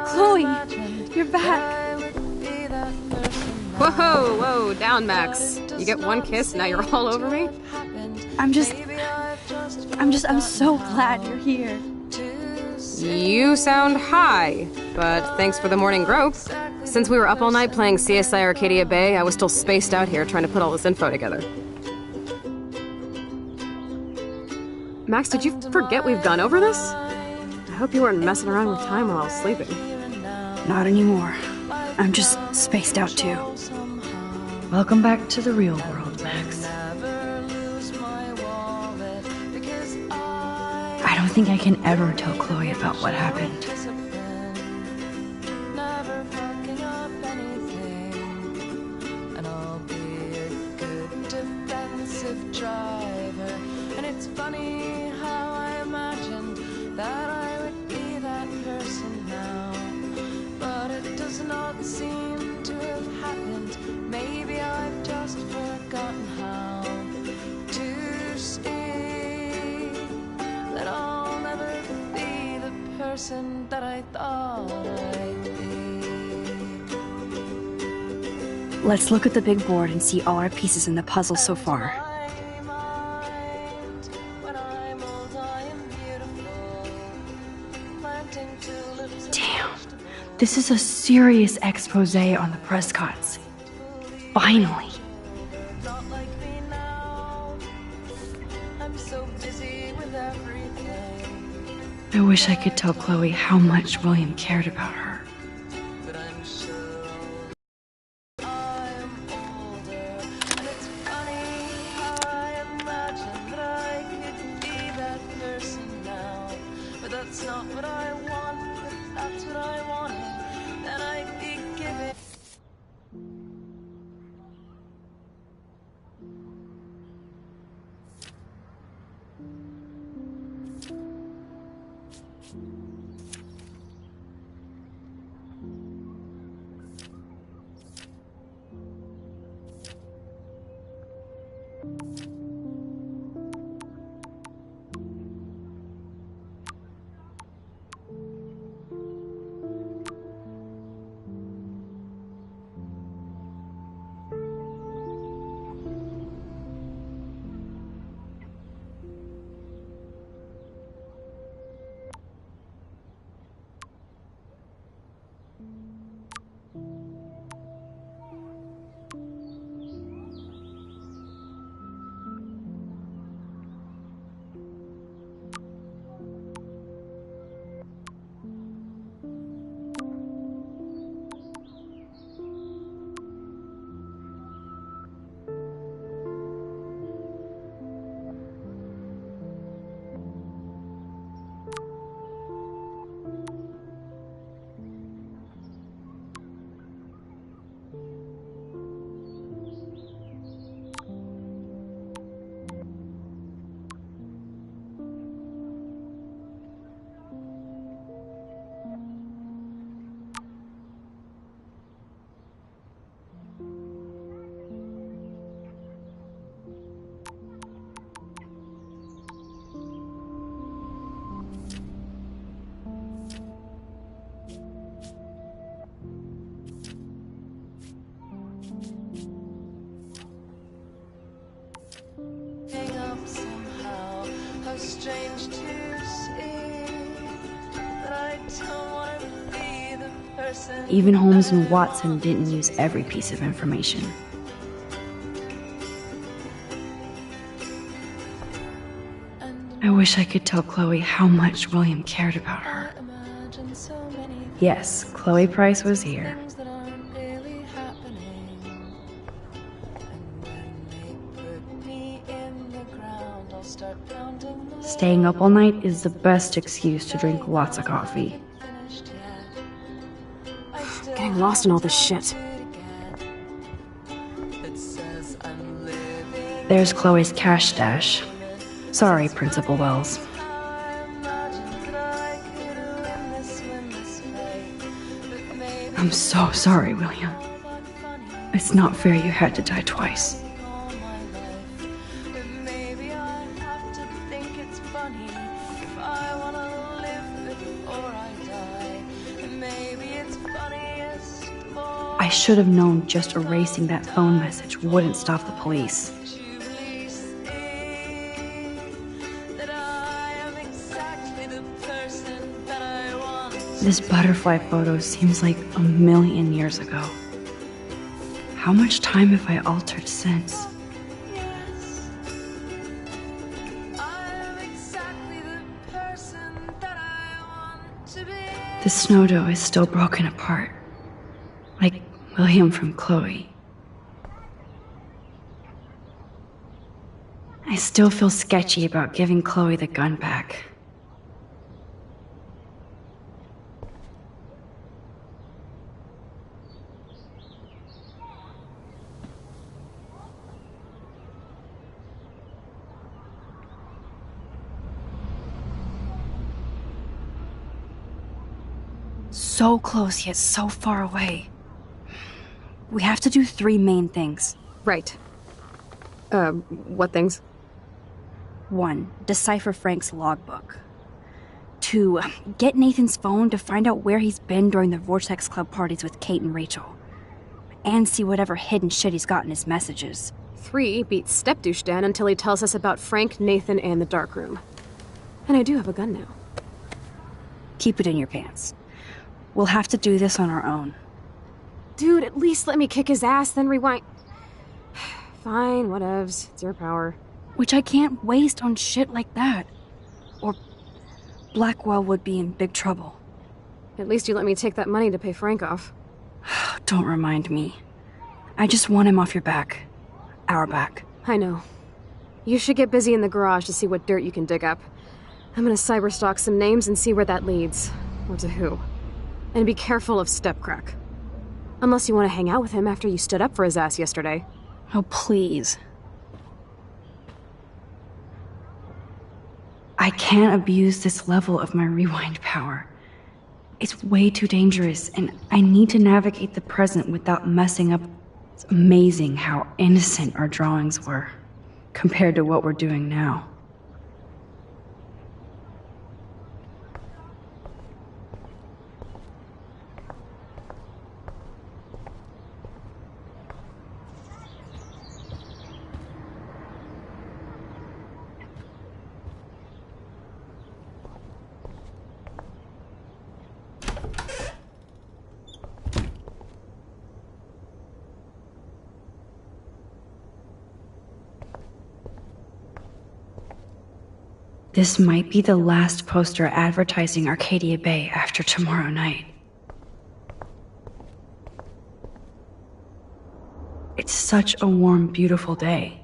Chloe, you're back. Whoa, whoa, down, Max. You get one kiss, now you're all over me? I'm so glad you're here. You sound high, but thanks for the morning grope. Since we were up all night playing CSI Arcadia Bay, I was still spaced out here trying to put all this info together. Max, did you forget we've gone over this? I hope you weren't messing around with time while I was sleeping. Not anymore. I'm just spaced out too. Welcome back to the real world, Max. I don't think I can ever tell Chloe about what happened. That I thought I'd be. Let's look at the big board and see all our pieces in the puzzle so far. Damn. This is a serious expose on the Prescotts. Finally. I wish I could tell Chloe how much William cared about her. Strange to see that I don't want to be the person. Even Holmes and Watson didn't use every piece of information. I wish I could tell Chloe how much William cared about her. Yes, Chloe Price was here. Staying up all night is the best excuse to drink lots of coffee. Getting lost in all this shit. There's Chloe's cash stash. Sorry, Principal Wells. I'm so sorry, William. It's not fair you had to die twice. I should have known just erasing that phone message wouldn't stop the police. This butterfly photo seems like a million years ago. How much time have I altered since? The snow dough is still broken apart. Like William from Chloe. I still feel sketchy about giving Chloe the gun back. So close yet so far away. We have to do 3 main things. Right. What things? 1. Decipher Frank's logbook. 2. Get Nathan's phone to find out where he's been during the Vortex Club parties with Kate and Rachel. And see whatever hidden shit he's got in his messages. 3. Beat Step-douche Dan until he tells us about Frank, Nathan, and the dark room. And I do have a gun now. Keep it in your pants. We'll have to do this on our own. Dude, at least let me kick his ass, then rewind. Fine, whatevs. It's your power. Which I can't waste on shit like that. Or Blackwell would be in big trouble. At least you let me take that money to pay Frank off. Don't remind me. I just want him off your back. Our back. I know. You should get busy in the garage to see what dirt you can dig up. I'm gonna cyberstalk some names and see where that leads. Or to who. And be careful of Stepcrack. Unless you want to hang out with him after you stood up for his ass yesterday. Oh, please. I can't abuse this level of my rewind power. It's way too dangerous, and I need to navigate the present without messing up. It's amazing how innocent our drawings were, compared to what we're doing now. This might be the last poster advertising Arcadia Bay after tomorrow night. It's such a warm, beautiful day.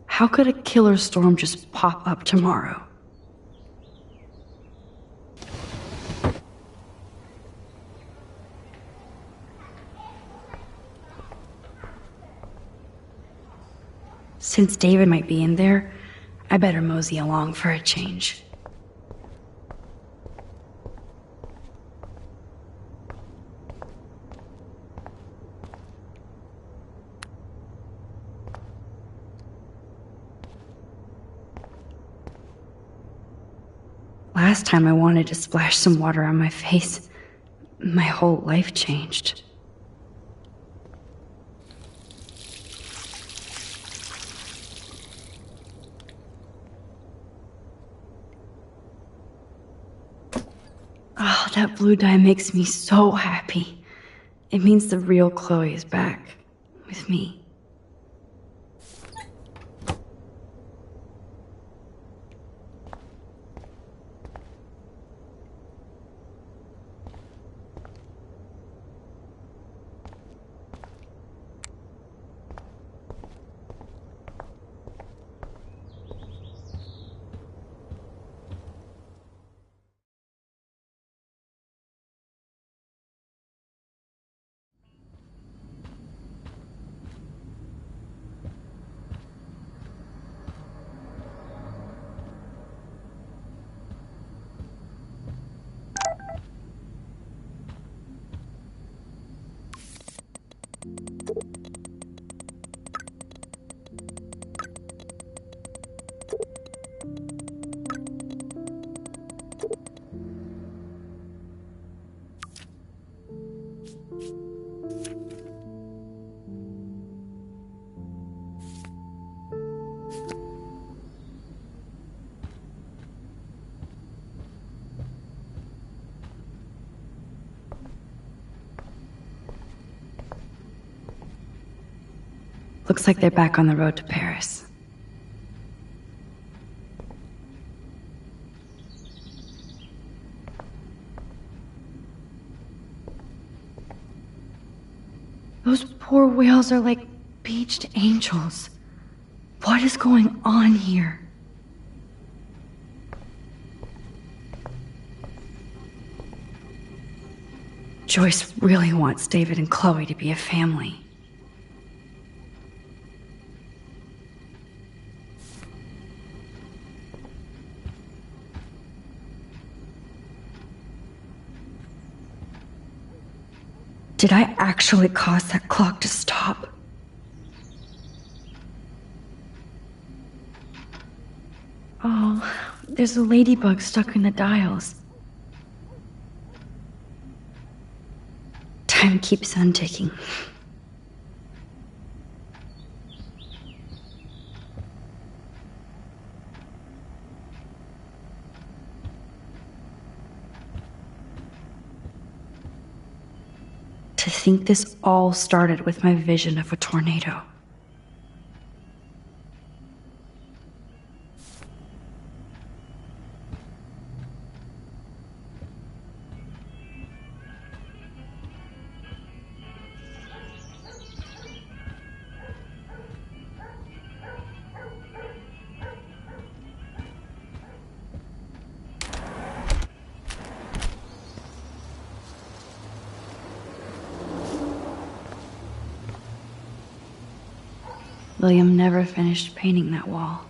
How could a killer storm just pop up tomorrow? Since David might be in there, I better mosey along for a change. Last time I wanted to splash some water on my face, my whole life changed. Oh, that blue dye makes me so happy. It means the real Chloe is back with me. Looks like they're back on the road to Paris. Those poor whales are like beached angels. What is going on here? Joyce really wants David and Chloe to be a family. Did I actually cause that clock to stop? Oh, there's a ladybug stuck in the dials. Time keeps on ticking. think this all started with my vision of a tornado. William never finished painting that wall.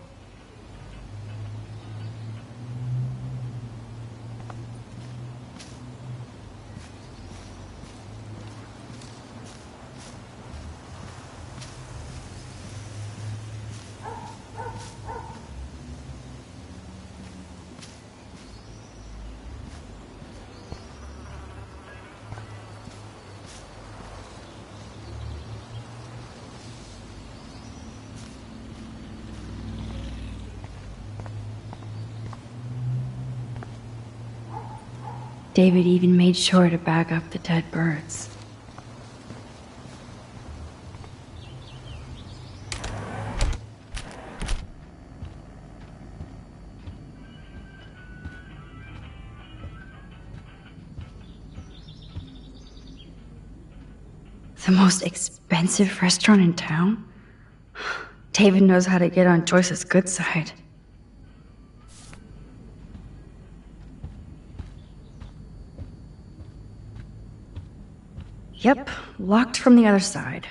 David even made sure to bag up the dead birds. The most expensive restaurant in town? David knows how to get on Joyce's good side. Yep, locked from the other side.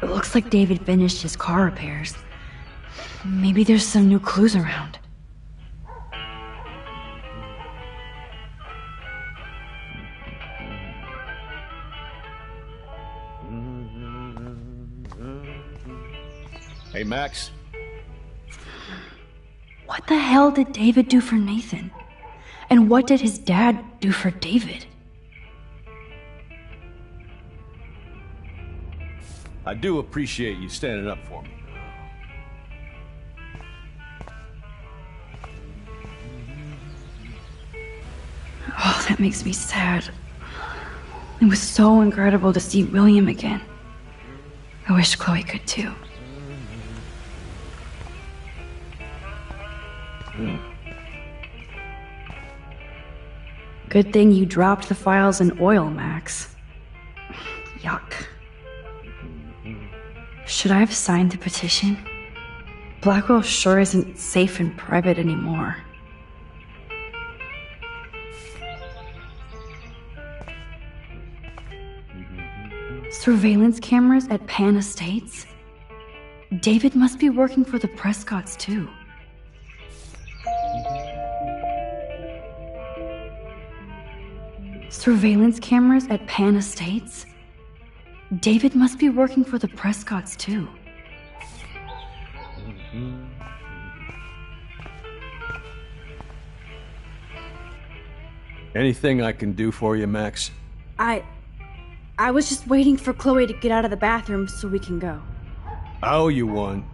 It looks like David finished his car repairs. Maybe there's some new clues around. Hey, Max. What the hell did David do for Nathan? And what did his dad do for David? I do appreciate you standing up for me. Oh, that makes me sad. It was so incredible to see William again. I wish Chloe could too. Good thing you dropped the files in oil, Max. Yuck. Should I have signed the petition? Blackwell sure isn't safe and private anymore. Surveillance cameras at Pan Estates? David must be working for the Prescotts too. Surveillance cameras at Pan Estates? David must be working for the Prescotts too. Anything I can do for you, Max? I was just waiting for Chloe to get out of the bathroom so we can go. I owe you one.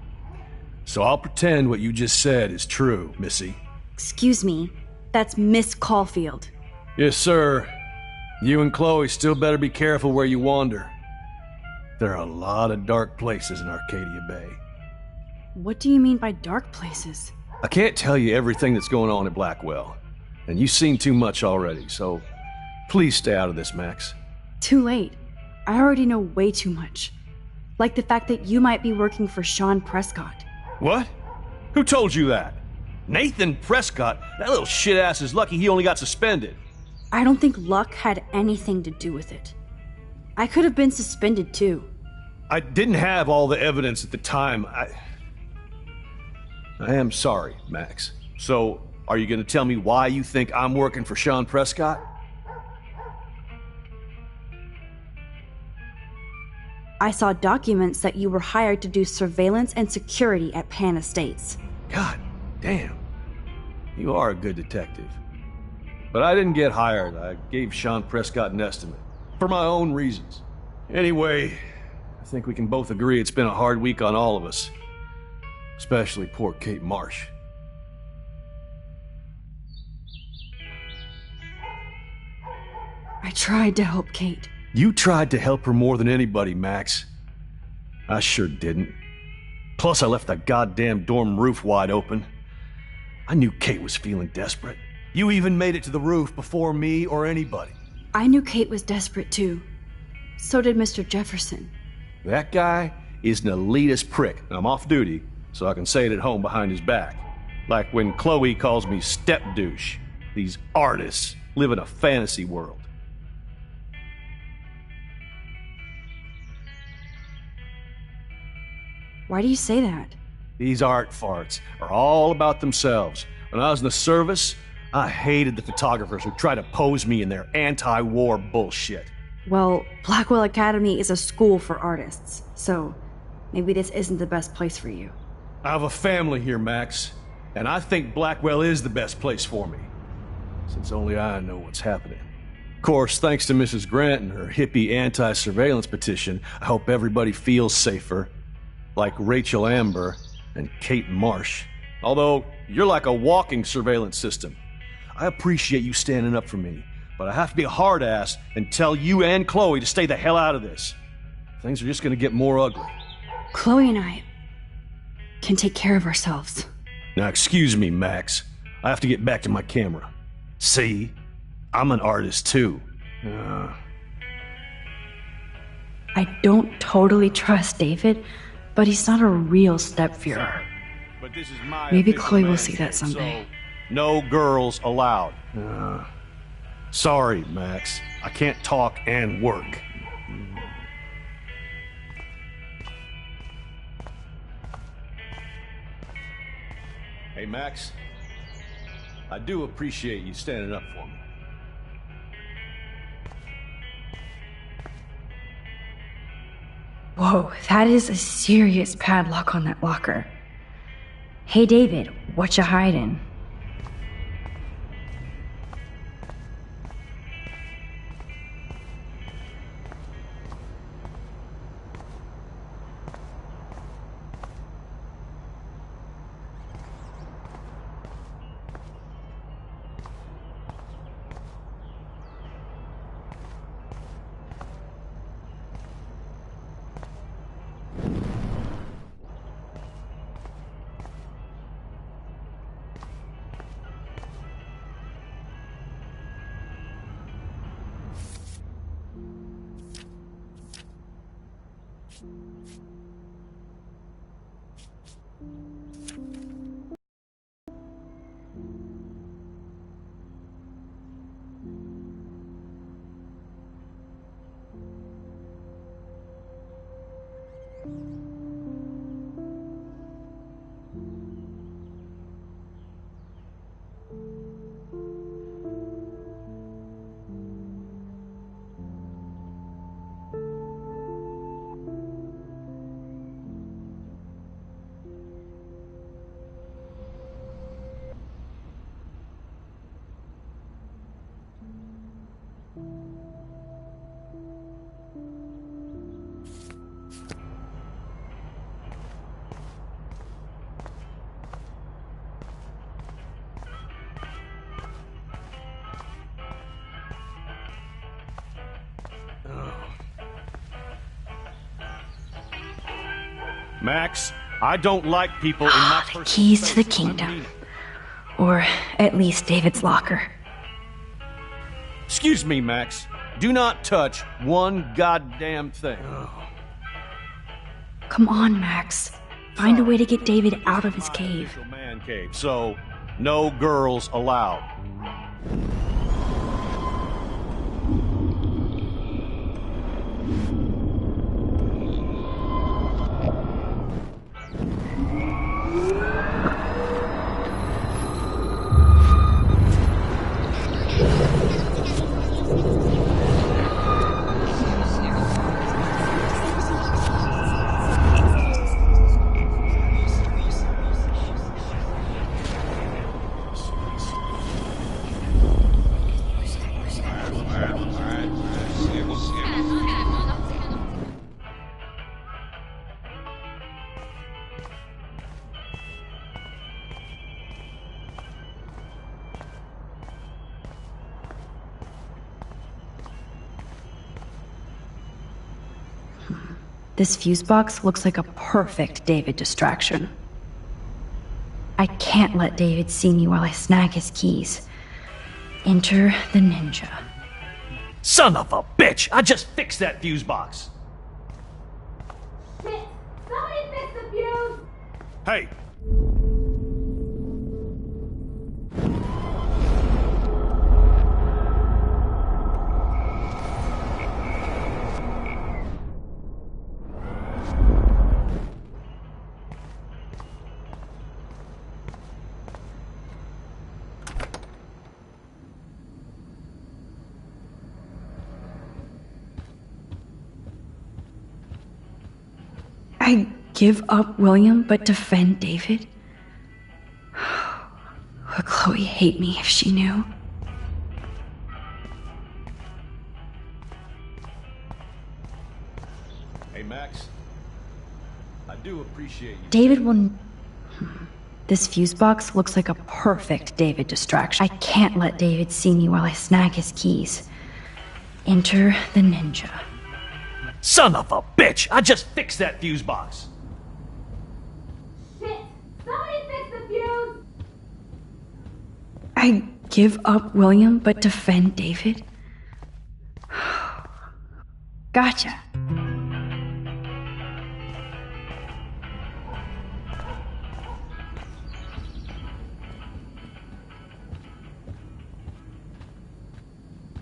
So I'll pretend what you just said is true, Missy. Excuse me, that's Miss Caulfield. Yes, sir. You and Chloe still better be careful where you wander. There are a lot of dark places in Arcadia Bay. What do you mean by dark places? I can't tell you everything that's going on at Blackwell, and you've seen too much already, so please stay out of this, Max. Too late. I already know way too much. Like the fact that you might be working for Sean Prescott. What? Who told you that? Nathan Prescott? That little shit-ass is lucky he only got suspended. I don't think luck had anything to do with it. I could have been suspended too. I didn't have all the evidence at the time. I am sorry, Max. So, are you going to tell me why you think I'm working for Sean Prescott? I saw documents that you were hired to do surveillance and security at Pan Estates. God damn. You are a good detective. But I didn't get hired. I gave Sean Prescott an estimate. For my own reasons. Anyway, think we can both agree it's been a hard week on all of us. Especially poor Kate Marsh. I tried to help Kate. You tried to help her more than anybody, Max. I sure didn't. Plus, I left that goddamn dorm roof wide open. I knew Kate was feeling desperate. You even made it to the roof before me or anybody. I knew Kate was desperate too. So did Mr. Jefferson. That guy is an elitist prick. I'm off duty, so I can say it at home behind his back. Like when Chloe calls me step douche. These artists live in a fantasy world. Why do you say that? These art farts are all about themselves. When I was in the service, I hated the photographers who try to pose me in their anti-war bullshit. Well, Blackwell Academy is a school for artists, so maybe this isn't the best place for you. I have a family here, Max, and I think Blackwell is the best place for me, since only I know what's happening. Of course, thanks to Mrs. Grant and her hippie anti-surveillance petition, I hope everybody feels safer, like Rachel Amber and Kate Marsh. Although, you're like a walking surveillance system. I appreciate you standing up for me, but I have to be a hard ass and tell you and Chloe to stay the hell out of this. Things are just gonna get more ugly. Chloe and I can take care of ourselves. Now excuse me, Max. I have to get back to my camera. See? I'm an artist too. I don't totally trust David, but he's not a real stepfuhrer. But this is my Maybe official Chloe will man see that cave, someday. so no girls allowed. Sorry, Max. I can't talk and work. Hey, Max. I do appreciate you standing up for me. Whoa, that is a serious padlock on that locker. Hey, David, what you hiding? Max, I don't like people in my The personal keys to the space. I mean kingdom. it. Or at least David's locker. Excuse me, Max. Do not touch one goddamn thing. Come on, Max. Find a way to get David out of his cave. Official man cave, so no girls allowed. This fuse box looks like a perfect David distraction. I can't let David see me while I snag his keys. Enter the ninja. Son of a bitch! I just fixed that fuse box! Shit! Somebody fix the fuse! Hey! I give up William but defend David? Would Chloe hate me if she knew? Hey, Max. I do appreciate you. David will... This fuse box looks like a perfect David distraction. I can't let David see me while I snag his keys. Enter the ninja. Son of a bitch! I just fixed that fuse box! Shit! Somebody fix the fuse! I give up William but defend David? Gotcha.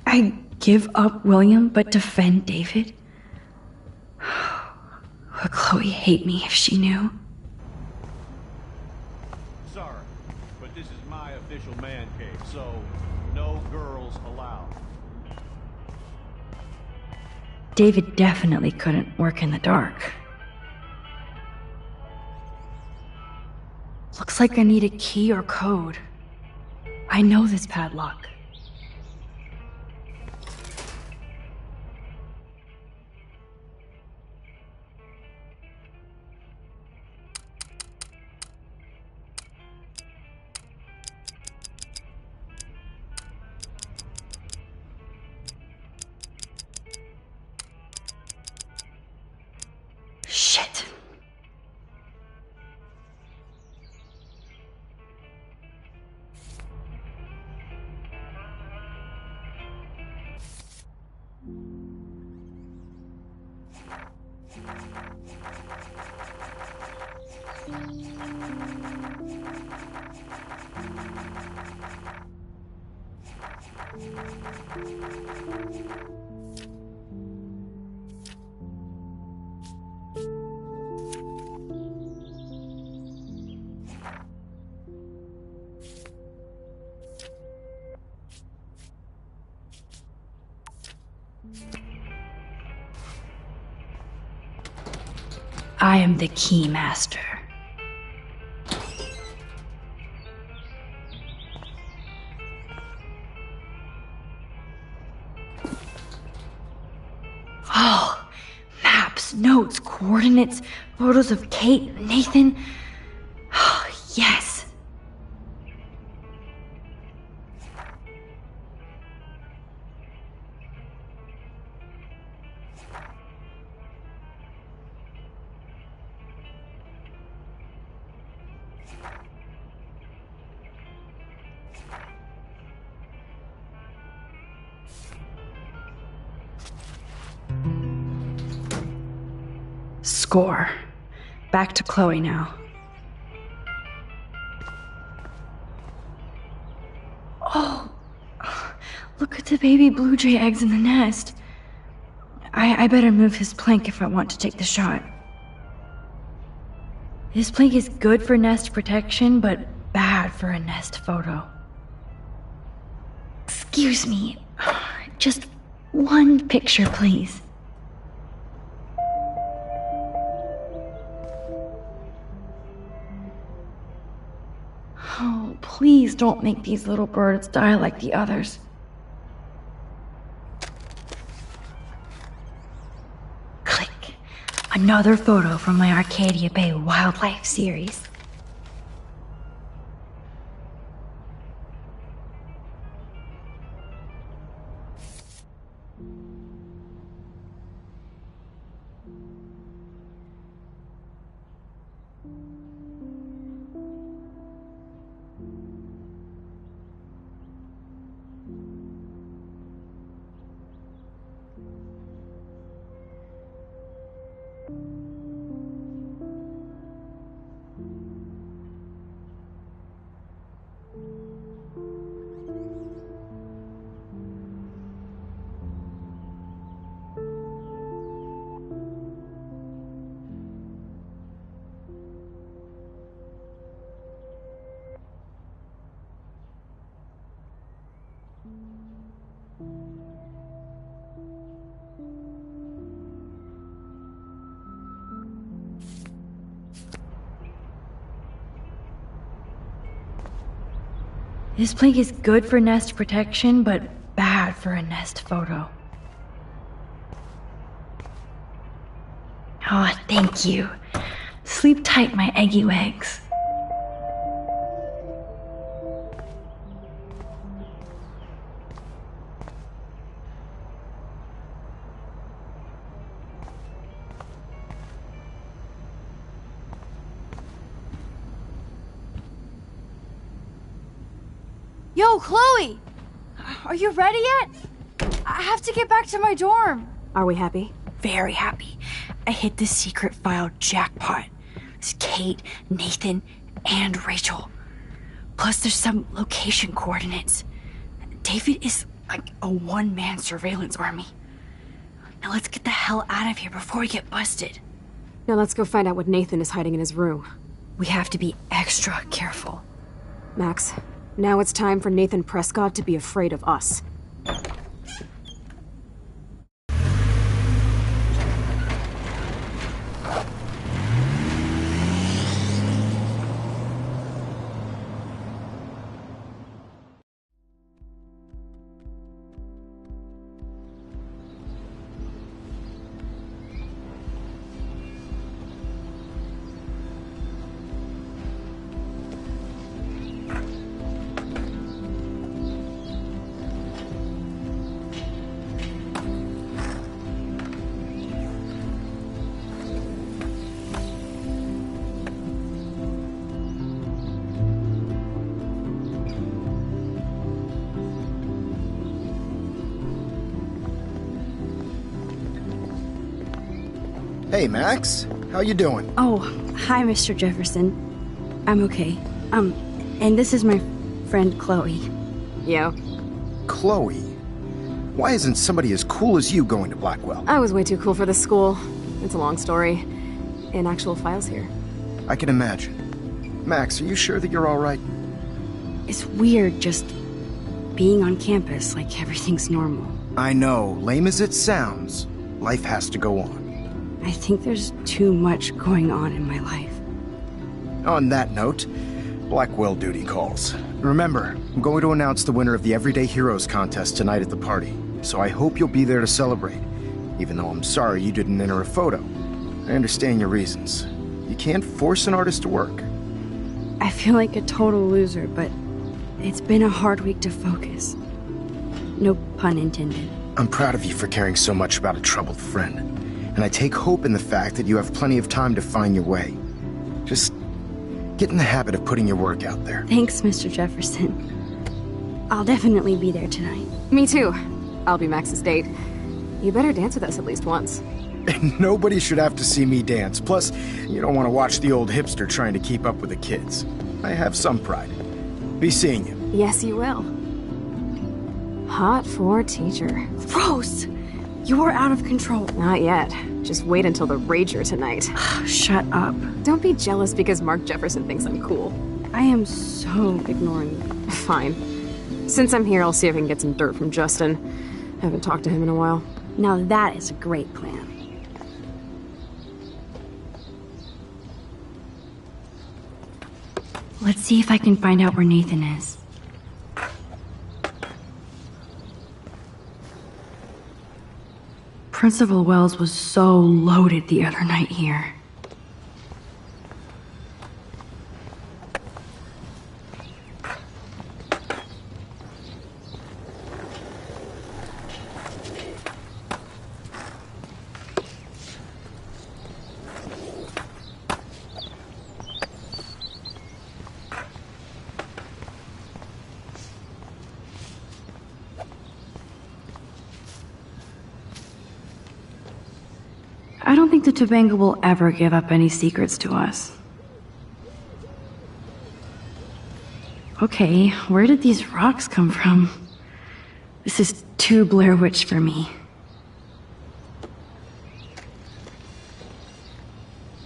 I give up William but defend David? Would Chloe hate me if she knew? Sorry, but this is my official man cave, so no girls allowed. David definitely couldn't work in the dark. Looks like I need a key or code. I know this padlock. Shit. I am the key master. Oh, maps, notes, coordinates, photos of Kate, Nathan. Oh, yes. Score. Back to Chloe now. Oh, look at the baby blue jay eggs in the nest. I better move his plank if I want to take the shot. This plank is good for nest protection, but bad for a nest photo. Excuse me. Just one picture, please. Oh, please don't make these little birds die like the others. Click. Another photo from my Arcadia Bay wildlife series. This plank is good for nest protection, but bad for a nest photo. Oh, thank you. Sleep tight, my eggy legs. Yo, Chloe! Are you ready yet? I have to get back to my dorm. Are we happy? Very happy. I hit the secret file jackpot. It's Kate, Nathan, and Rachel. Plus there's some location coordinates. David is like a one-man surveillance army. Now let's get the hell out of here before we get busted. Now let's go find out what Nathan is hiding in his room. We have to be extra careful. Max, now it's time for Nathan Prescott to be afraid of us. Hey, Max. How you doing? Oh, hi, Mr. Jefferson. I'm okay. And this is my friend Chloe. Yo. Chloe? Why isn't somebody as cool as you going to Blackwell? I was way too cool for this school. It's a long story. In actual files here. I can imagine. Max, are you sure that you're all right? It's weird just being on campus like everything's normal. I know. Lame as it sounds, life has to go on. I think there's too much going on in my life. On that note, Blackwell duty calls. Remember, I'm going to announce the winner of the Everyday Heroes contest tonight at the party, so I hope you'll be there to celebrate, even though I'm sorry you didn't enter a photo. I understand your reasons. You can't force an artist to work. I feel like a total loser, but it's been a hard week to focus. No pun intended. I'm proud of you for caring so much about a troubled friend, and I take hope in the fact that you have plenty of time to find your way. Just get in the habit of putting your work out there. Thanks, Mr. Jefferson. I'll definitely be there tonight. Me too. I'll be Max's date. You better dance with us at least once. And nobody should have to see me dance. Plus, you don't want to watch the old hipster trying to keep up with the kids. I have some pride. Be seeing you. Yes, you will. Hot for teacher. Gross! You're out of control. Not yet. Just wait until the rager tonight. Shut up. Don't be jealous because Mark Jefferson thinks I'm cool. I am so ignoring you. Fine. Since I'm here, I'll see if I can get some dirt from Justin. I haven't talked to him in a while. Now that is a great plan. Let's see if I can find out where Nathan is. Principal Wells was so loaded the other night here. I don't think the Tobanga will ever give up any secrets to us. Okay, where did these rocks come from? This is too Blair Witch for me.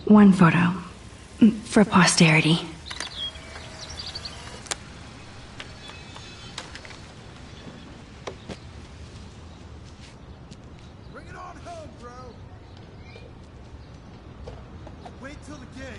One photo. For posterity. Bring it on home, bro. Wait till the game.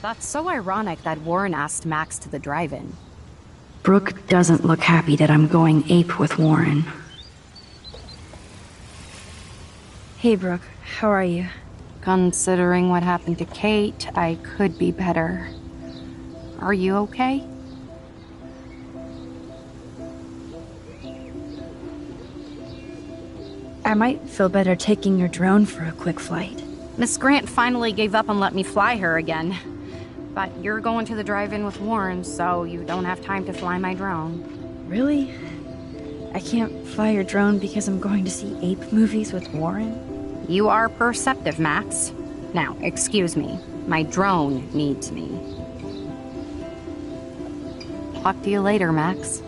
That's so ironic that Warren asked Max to the drive-in. Brooke doesn't look happy that I'm going ape with Warren. Hey, Brooke. How are you? Considering what happened to Kate, I could be better. Are you okay? I might feel better taking your drone for a quick flight. Miss Grant finally gave up and let me fly her again. But you're going to the drive-in with Warren, so you don't have time to fly my drone. Really? I can't fly your drone because I'm going to see ape movies with Warren? You are perceptive, Max. Now, excuse me. My drone needs me. Talk to you later, Max.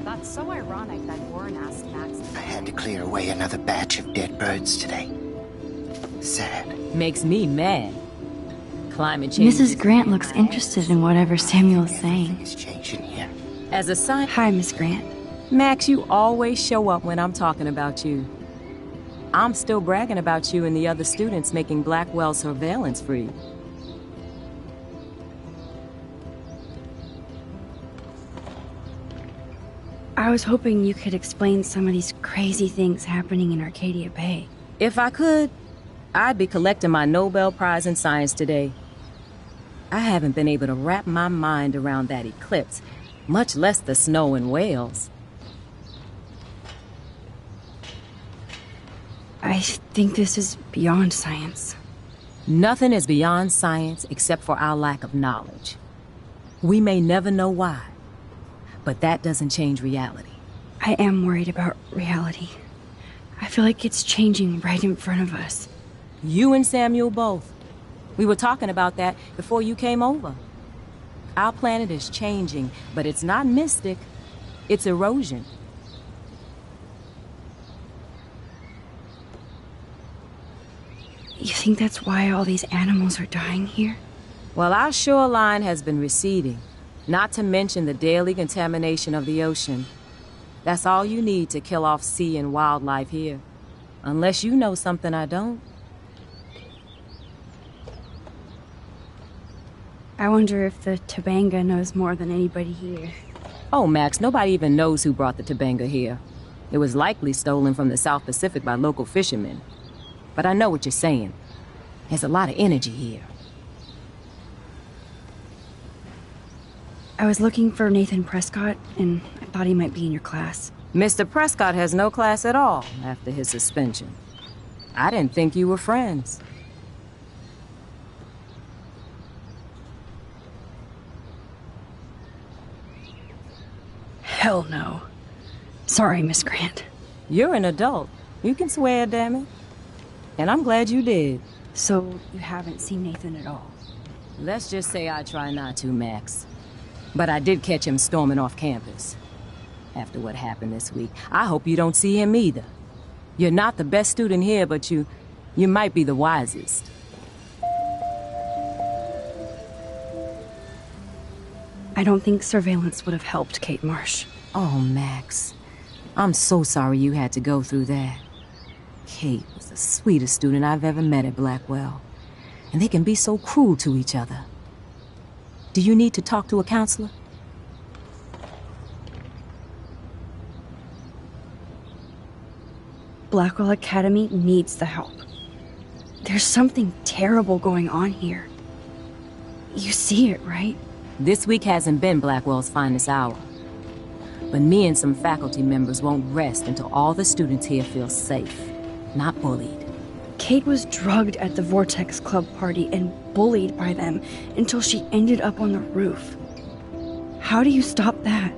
That's so ironic that Warren asked Max. I had to clear away another batch of dead birds today. Sad. Makes me mad. Climate change. Mrs. Grant looks interested in whatever Samuel's saying. It's changing here. As a sign. Hi, Miss Grant. Max, you always show up when I'm talking about you. I'm still bragging about you and the other students making Blackwell surveillance free. I was hoping you could explain some of these crazy things happening in Arcadia Bay. If I could, I'd be collecting my Nobel Prize in Science today. I haven't been able to wrap my mind around that eclipse, much less the snow in Wales. I think this is beyond science. Nothing is beyond science except for our lack of knowledge. We may never know why, but that doesn't change reality. I am worried about reality. I feel like it's changing right in front of us. You and Samuel both. We were talking about that before you came over. Our planet is changing, but it's not mystic. It's erosion. You think that's why all these animals are dying here? Well, our shoreline has been receding, not to mention the daily contamination of the ocean. That's all you need to kill off sea and wildlife here. Unless you know something I don't. I wonder if the Tobanga knows more than anybody here. Oh, Max, nobody even knows who brought the Tobanga here. It was likely stolen from the South Pacific by local fishermen. But I know what you're saying. There's a lot of energy here. I was looking for Nathan Prescott, and I thought he might be in your class. Mr. Prescott has no class at all after his suspension. I didn't think you were friends. Hell no. Sorry, Miss Grant. You're an adult. You can swear, damn it. And I'm glad you did. So, you haven't seen Nathan at all? Let's just say I try not to, Max. But I did catch him storming off campus. After what happened this week, I hope you don't see him either. You're not the best student here, but you might be the wisest. I don't think surveillance would have helped, Kate Marsh. Oh, Max. I'm so sorry you had to go through that. Kate was the sweetest student I've ever met at Blackwell. And they can be so cruel to each other. Do you need to talk to a counselor? Blackwell Academy needs the help. There's something terrible going on here. You see it, right? This week hasn't been Blackwell's finest hour. But me and some faculty members won't rest until all the students here feel safe, not bullied. Kate was drugged at the Vortex Club party and bullied by them until she ended up on the roof. How do you stop that?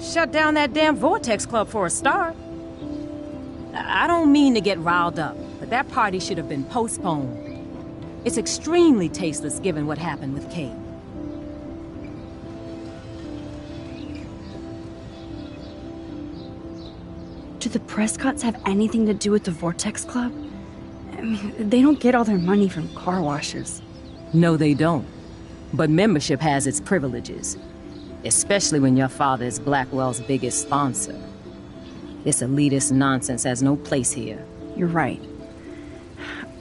Shut down that damn Vortex Club for a start. I don't mean to get riled up, but that party should have been postponed. It's extremely tasteless given what happened with Kate. Do the Prescotts have anything to do with the Vortex Club? I mean, they don't get all their money from car washes. No, they don't. But membership has its privileges. Especially when your father is Blackwell's biggest sponsor. This elitist nonsense has no place here. You're right.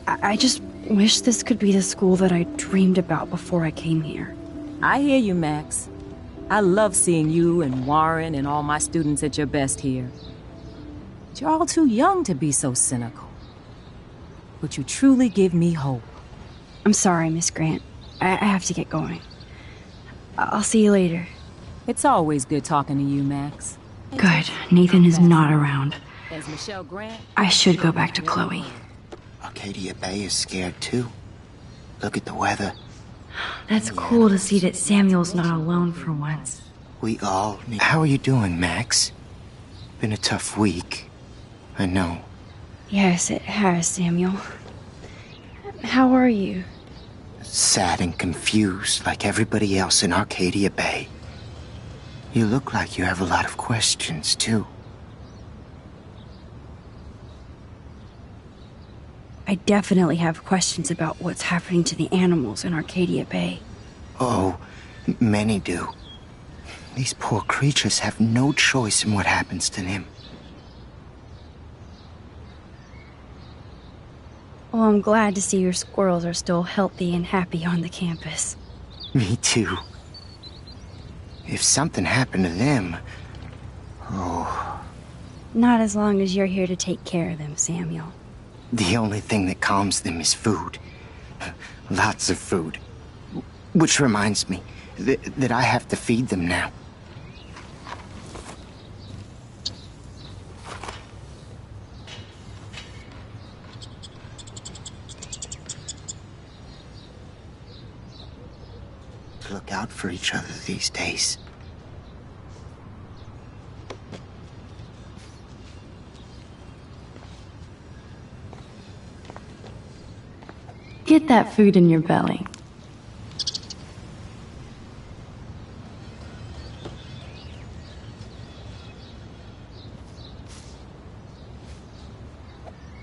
I just wish this could be the school that I dreamed about before I came here. I hear you, Max. I love seeing you and Warren and all my students at your best here. But you're all too young to be so cynical. But you truly give me hope. I'm sorry, Miss Grant. I have to get going. I'll see you later. It's always good talking to you, Max. Good. Nathan is not around. There's Michelle Grant. I should go back to Chloe. Arcadia Bay is scared too. Look at the weather. That's cool to see that Samuel's not alone for once. We all need... How are you doing, Max? Been a tough week. I know. Yes, it has, Samuel. How are you? Sad and confused like everybody else in Arcadia Bay. You look like you have a lot of questions, too. I definitely have questions about what's happening to the animals in Arcadia Bay. Oh, many do. These poor creatures have no choice in what happens to them. Well, I'm glad to see your squirrels are still healthy and happy on the campus. Me too. If something happened to them... Oh... Not as long as you're here to take care of them, Samuel. The only thing that calms them is food. Lots of food. Which reminds me that I have to feed them now. Look out for each other these days. Get that food in your belly.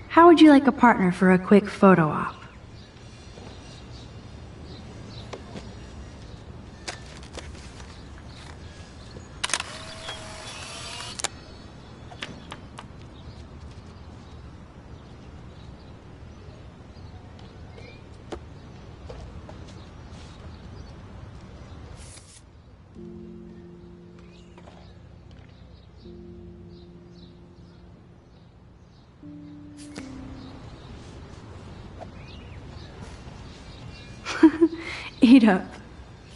How would you like a partner for a quick photo op? Eat up.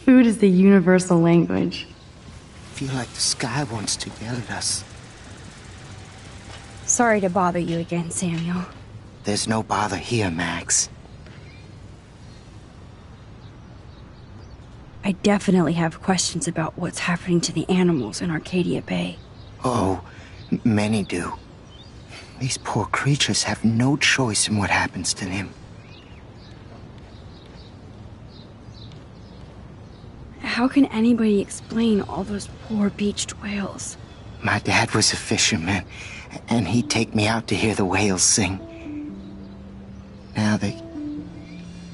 Food is the universal language. Feel like the sky wants to yell at us. Sorry to bother you again, Samuel. There's no bother here, Max. I definitely have questions about what's happening to the animals in Arcadia Bay. Oh, many do. These poor creatures have no choice in what happens to them. How can anybody explain all those poor beached whales? My dad was a fisherman, and he'd take me out to hear the whales sing. Now they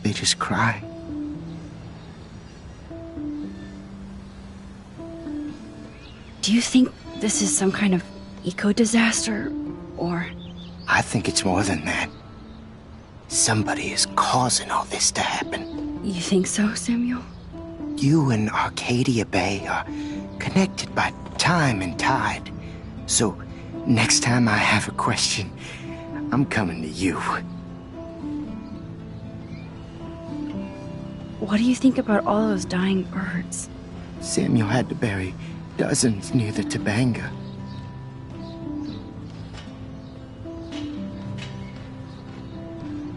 just cry. Do you think this is some kind of eco-disaster, or...? I think it's more than that. Somebody is causing all this to happen. You think so, Samuel? You and Arcadia Bay are connected by time and tide. So, next time I have a question, I'm coming to you. What do you think about all those dying birds? Samuel had to bury dozens near the Tobanga.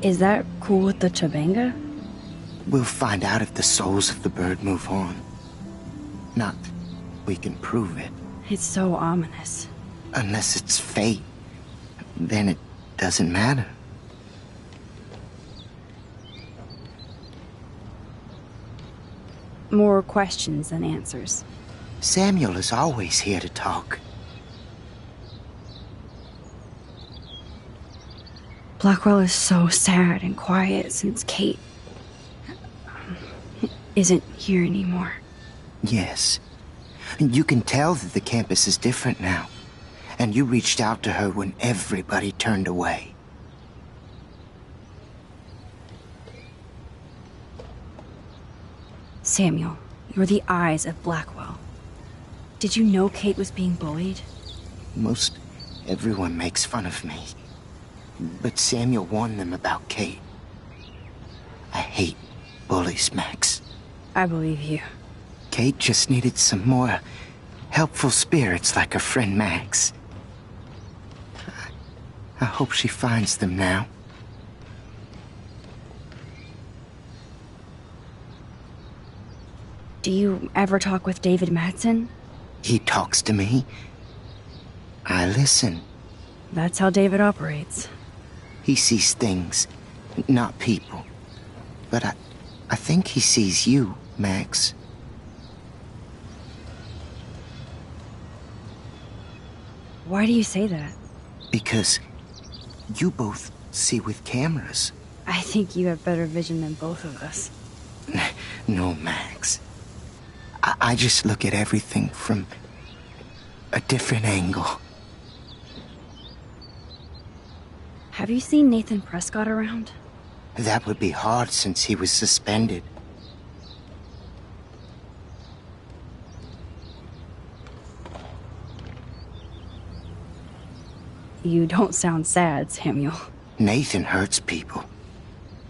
Is that cool with the Tobanga? We'll find out if the souls of the bird move on. Not that we can prove it. It's so ominous. Unless it's fate, then it doesn't matter. More questions than answers. Samuel is always here to talk. Blackwell is so sad and quiet since Kate isn't here anymore. Yes. You can tell that the campus is different now. And you reached out to her when everybody turned away. Samuel, you're the eyes of Blackwell. Did you know Kate was being bullied? Most everyone makes fun of me. But Samuel warned them about Kate. I hate bullies, Max. I believe you. Kate just needed some more helpful spirits like her friend Max. I hope she finds them now. Do you ever talk with David Madsen? He talks to me. I listen. That's how David operates. He sees things, not people. But I think he sees you, Max. Why do you say that? Because you both see with cameras. I think you have better vision than both of us. No, Max. I just look at everything from a different angle. Have you seen Nathan Prescott around? That would be hard since he was suspended. You don't sound sad, Samuel. Nathan hurts people.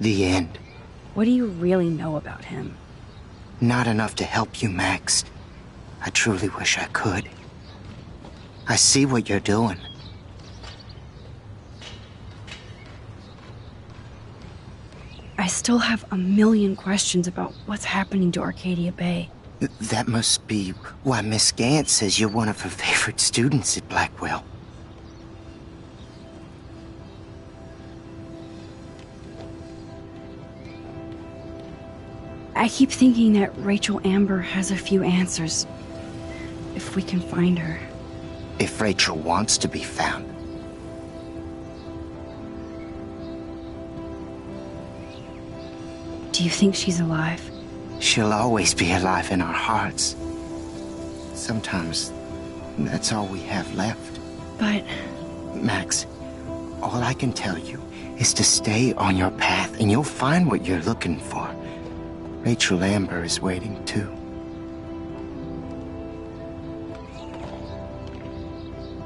The end. What do you really know about him? Not enough to help you, Max. I truly wish I could. I see what you're doing. I still have a million questions about what's happening to Arcadia Bay. That must be why Miss Gant says you're one of her favorite students at Blackwell. I keep thinking that Rachel Amber has a few answers. If we can find her. If Rachel wants to be found. Do you think she's alive? She'll always be alive in our hearts. Sometimes that's all we have left. But... Max, all I can tell you is to stay on your path and you'll find what you're looking for. Rachel Amber is waiting too.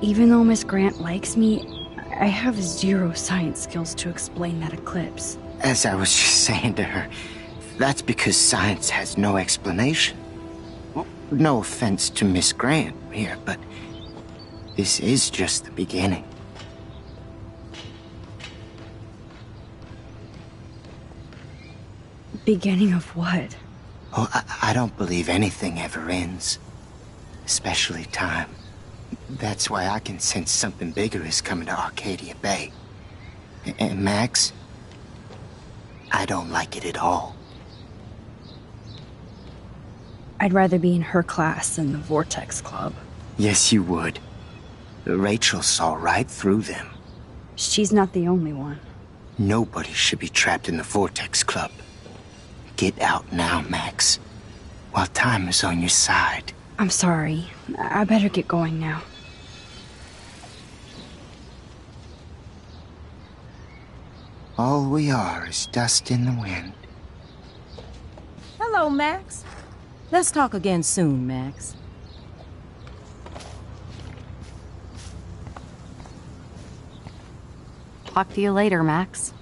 Even though Miss Grant likes me, I have zero science skills to explain that eclipse. As I was just saying to her, that's because science has no explanation. No offense to Miss Grant here, but this is just the beginning. Beginning of what? Oh, I don't believe anything ever ends. Especially time. That's why I can sense something bigger is coming to Arcadia Bay. And Max, I don't like it at all. I'd rather be in her class than the Vortex Club. Yes, you would. Rachel saw right through them. She's not the only one. Nobody should be trapped in the Vortex Club. Get out now, Max, while time is on your side. I'm sorry. I better get going now. All we are is dust in the wind. Hello, Max. Let's talk again soon, Max. Talk to you later, Max.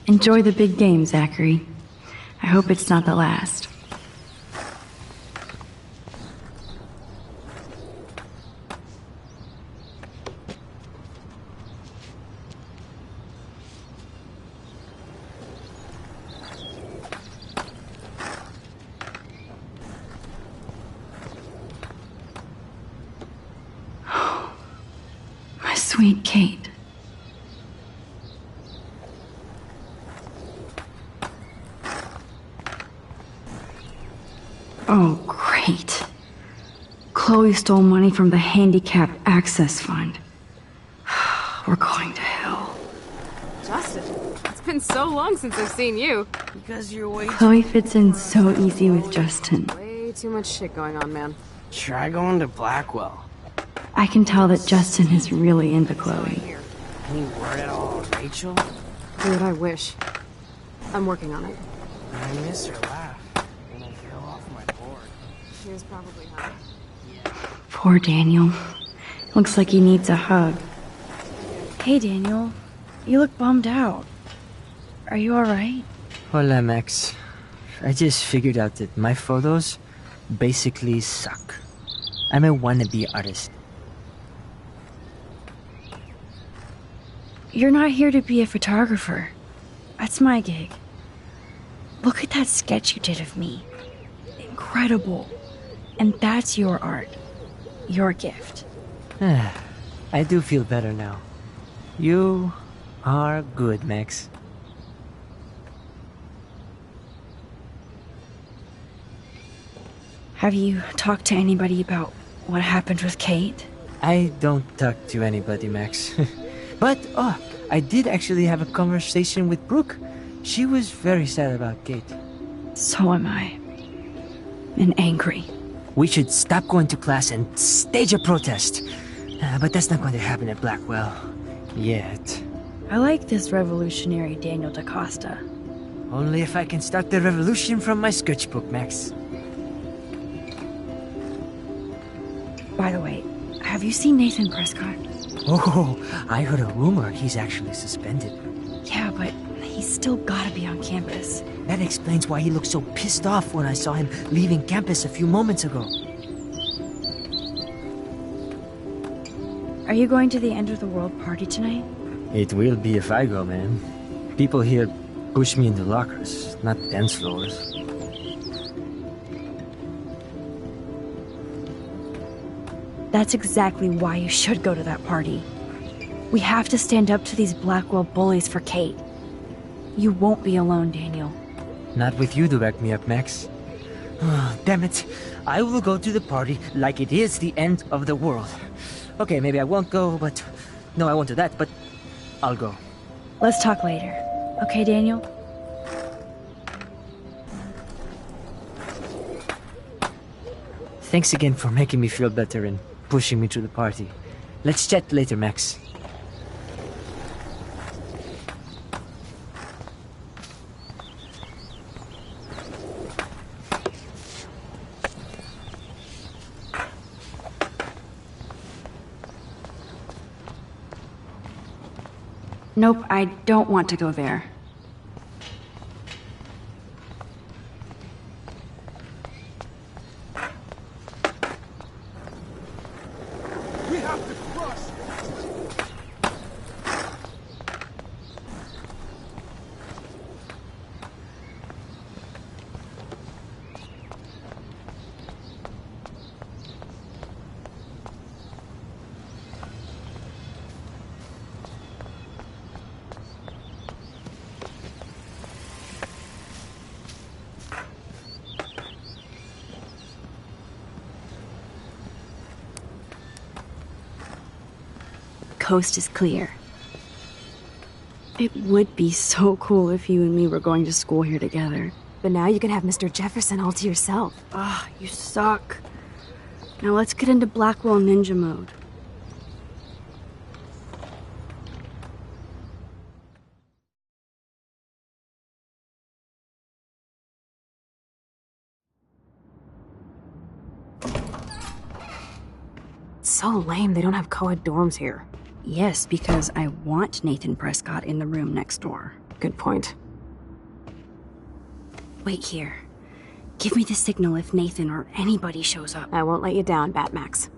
Enjoy the big game, Zachary. I hope it's not the last. My sweet Kate. Oh, great. Chloe stole money from the Handicapped Access Fund. We're going to hell. Justin, it's been so long since I've seen you. Because you're way Chloe fits in so easy with Justin. Way too much shit going on, man. Try going to Blackwell. I can tell that Justin is really into Chloe. Any word at all, Rachel? Dude, I wish. I'm working on it. I miss her laugh. When I fell off my board. She was probably high. Poor Daniel. Looks like he needs a hug. Hey, Daniel. You look bummed out. Are you alright? Hola, Max. I just figured out that my photos basically suck. I'm a wannabe artist. You're not here to be a photographer. That's my gig. Look at that sketch you did of me. Incredible. And that's your art. Your gift. I do feel better now. You are good, Max. Have you talked to anybody about what happened with Kate? I don't talk to anybody, Max. But, I did actually have a conversation with Brooke. She was very sad about Kate. So am I. And angry. We should stop going to class and stage a protest. But that's not going to happen at Blackwell. Yet. I like this revolutionary Daniel DaCosta. Only if I can start the revolution from my sketchbook, Max. By the way, have you seen Nathan Prescott? Oh, I heard a rumor he's actually suspended. Yeah, but he's still gotta be on campus. That explains why he looked so pissed off when I saw him leaving campus a few moments ago. Are you going to the End of the World party tonight? It will be if I go, man. People here push me into lockers, not dance floors. That's exactly why you should go to that party. We have to stand up to these Blackwell bullies for Kate. You won't be alone, Daniel. Not with you to back me up, Max. Damn it. I will go to the party like it is the end of the world. Okay, maybe I won't go, but... No, I won't do that, but I'll go. Let's talk later. Okay, Daniel? Thanks again for making me feel better and pushing me to the party. Let's chat later, Max. Nope, I don't want to go there. We have to crush. Coast is clear. It would be so cool if you and me were going to school here together. But now you can have Mr. Jefferson all to yourself. Ah, you suck. Now let's get into Blackwell Ninja mode. It's so lame they don't have co-ed dorms here. Yes, because I want Nathan Prescott in the room next door. Good point. Wait here. Give me the signal if Nathan or anybody shows up. I won't let you down, Batmax.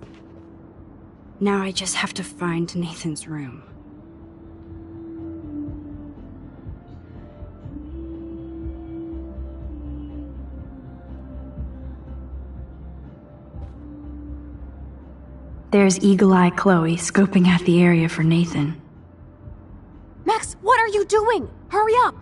Now I just have to find Nathan's room. There's Eagle Eye Chloe scoping out the area for Nathan. Max, what are you doing? Hurry up!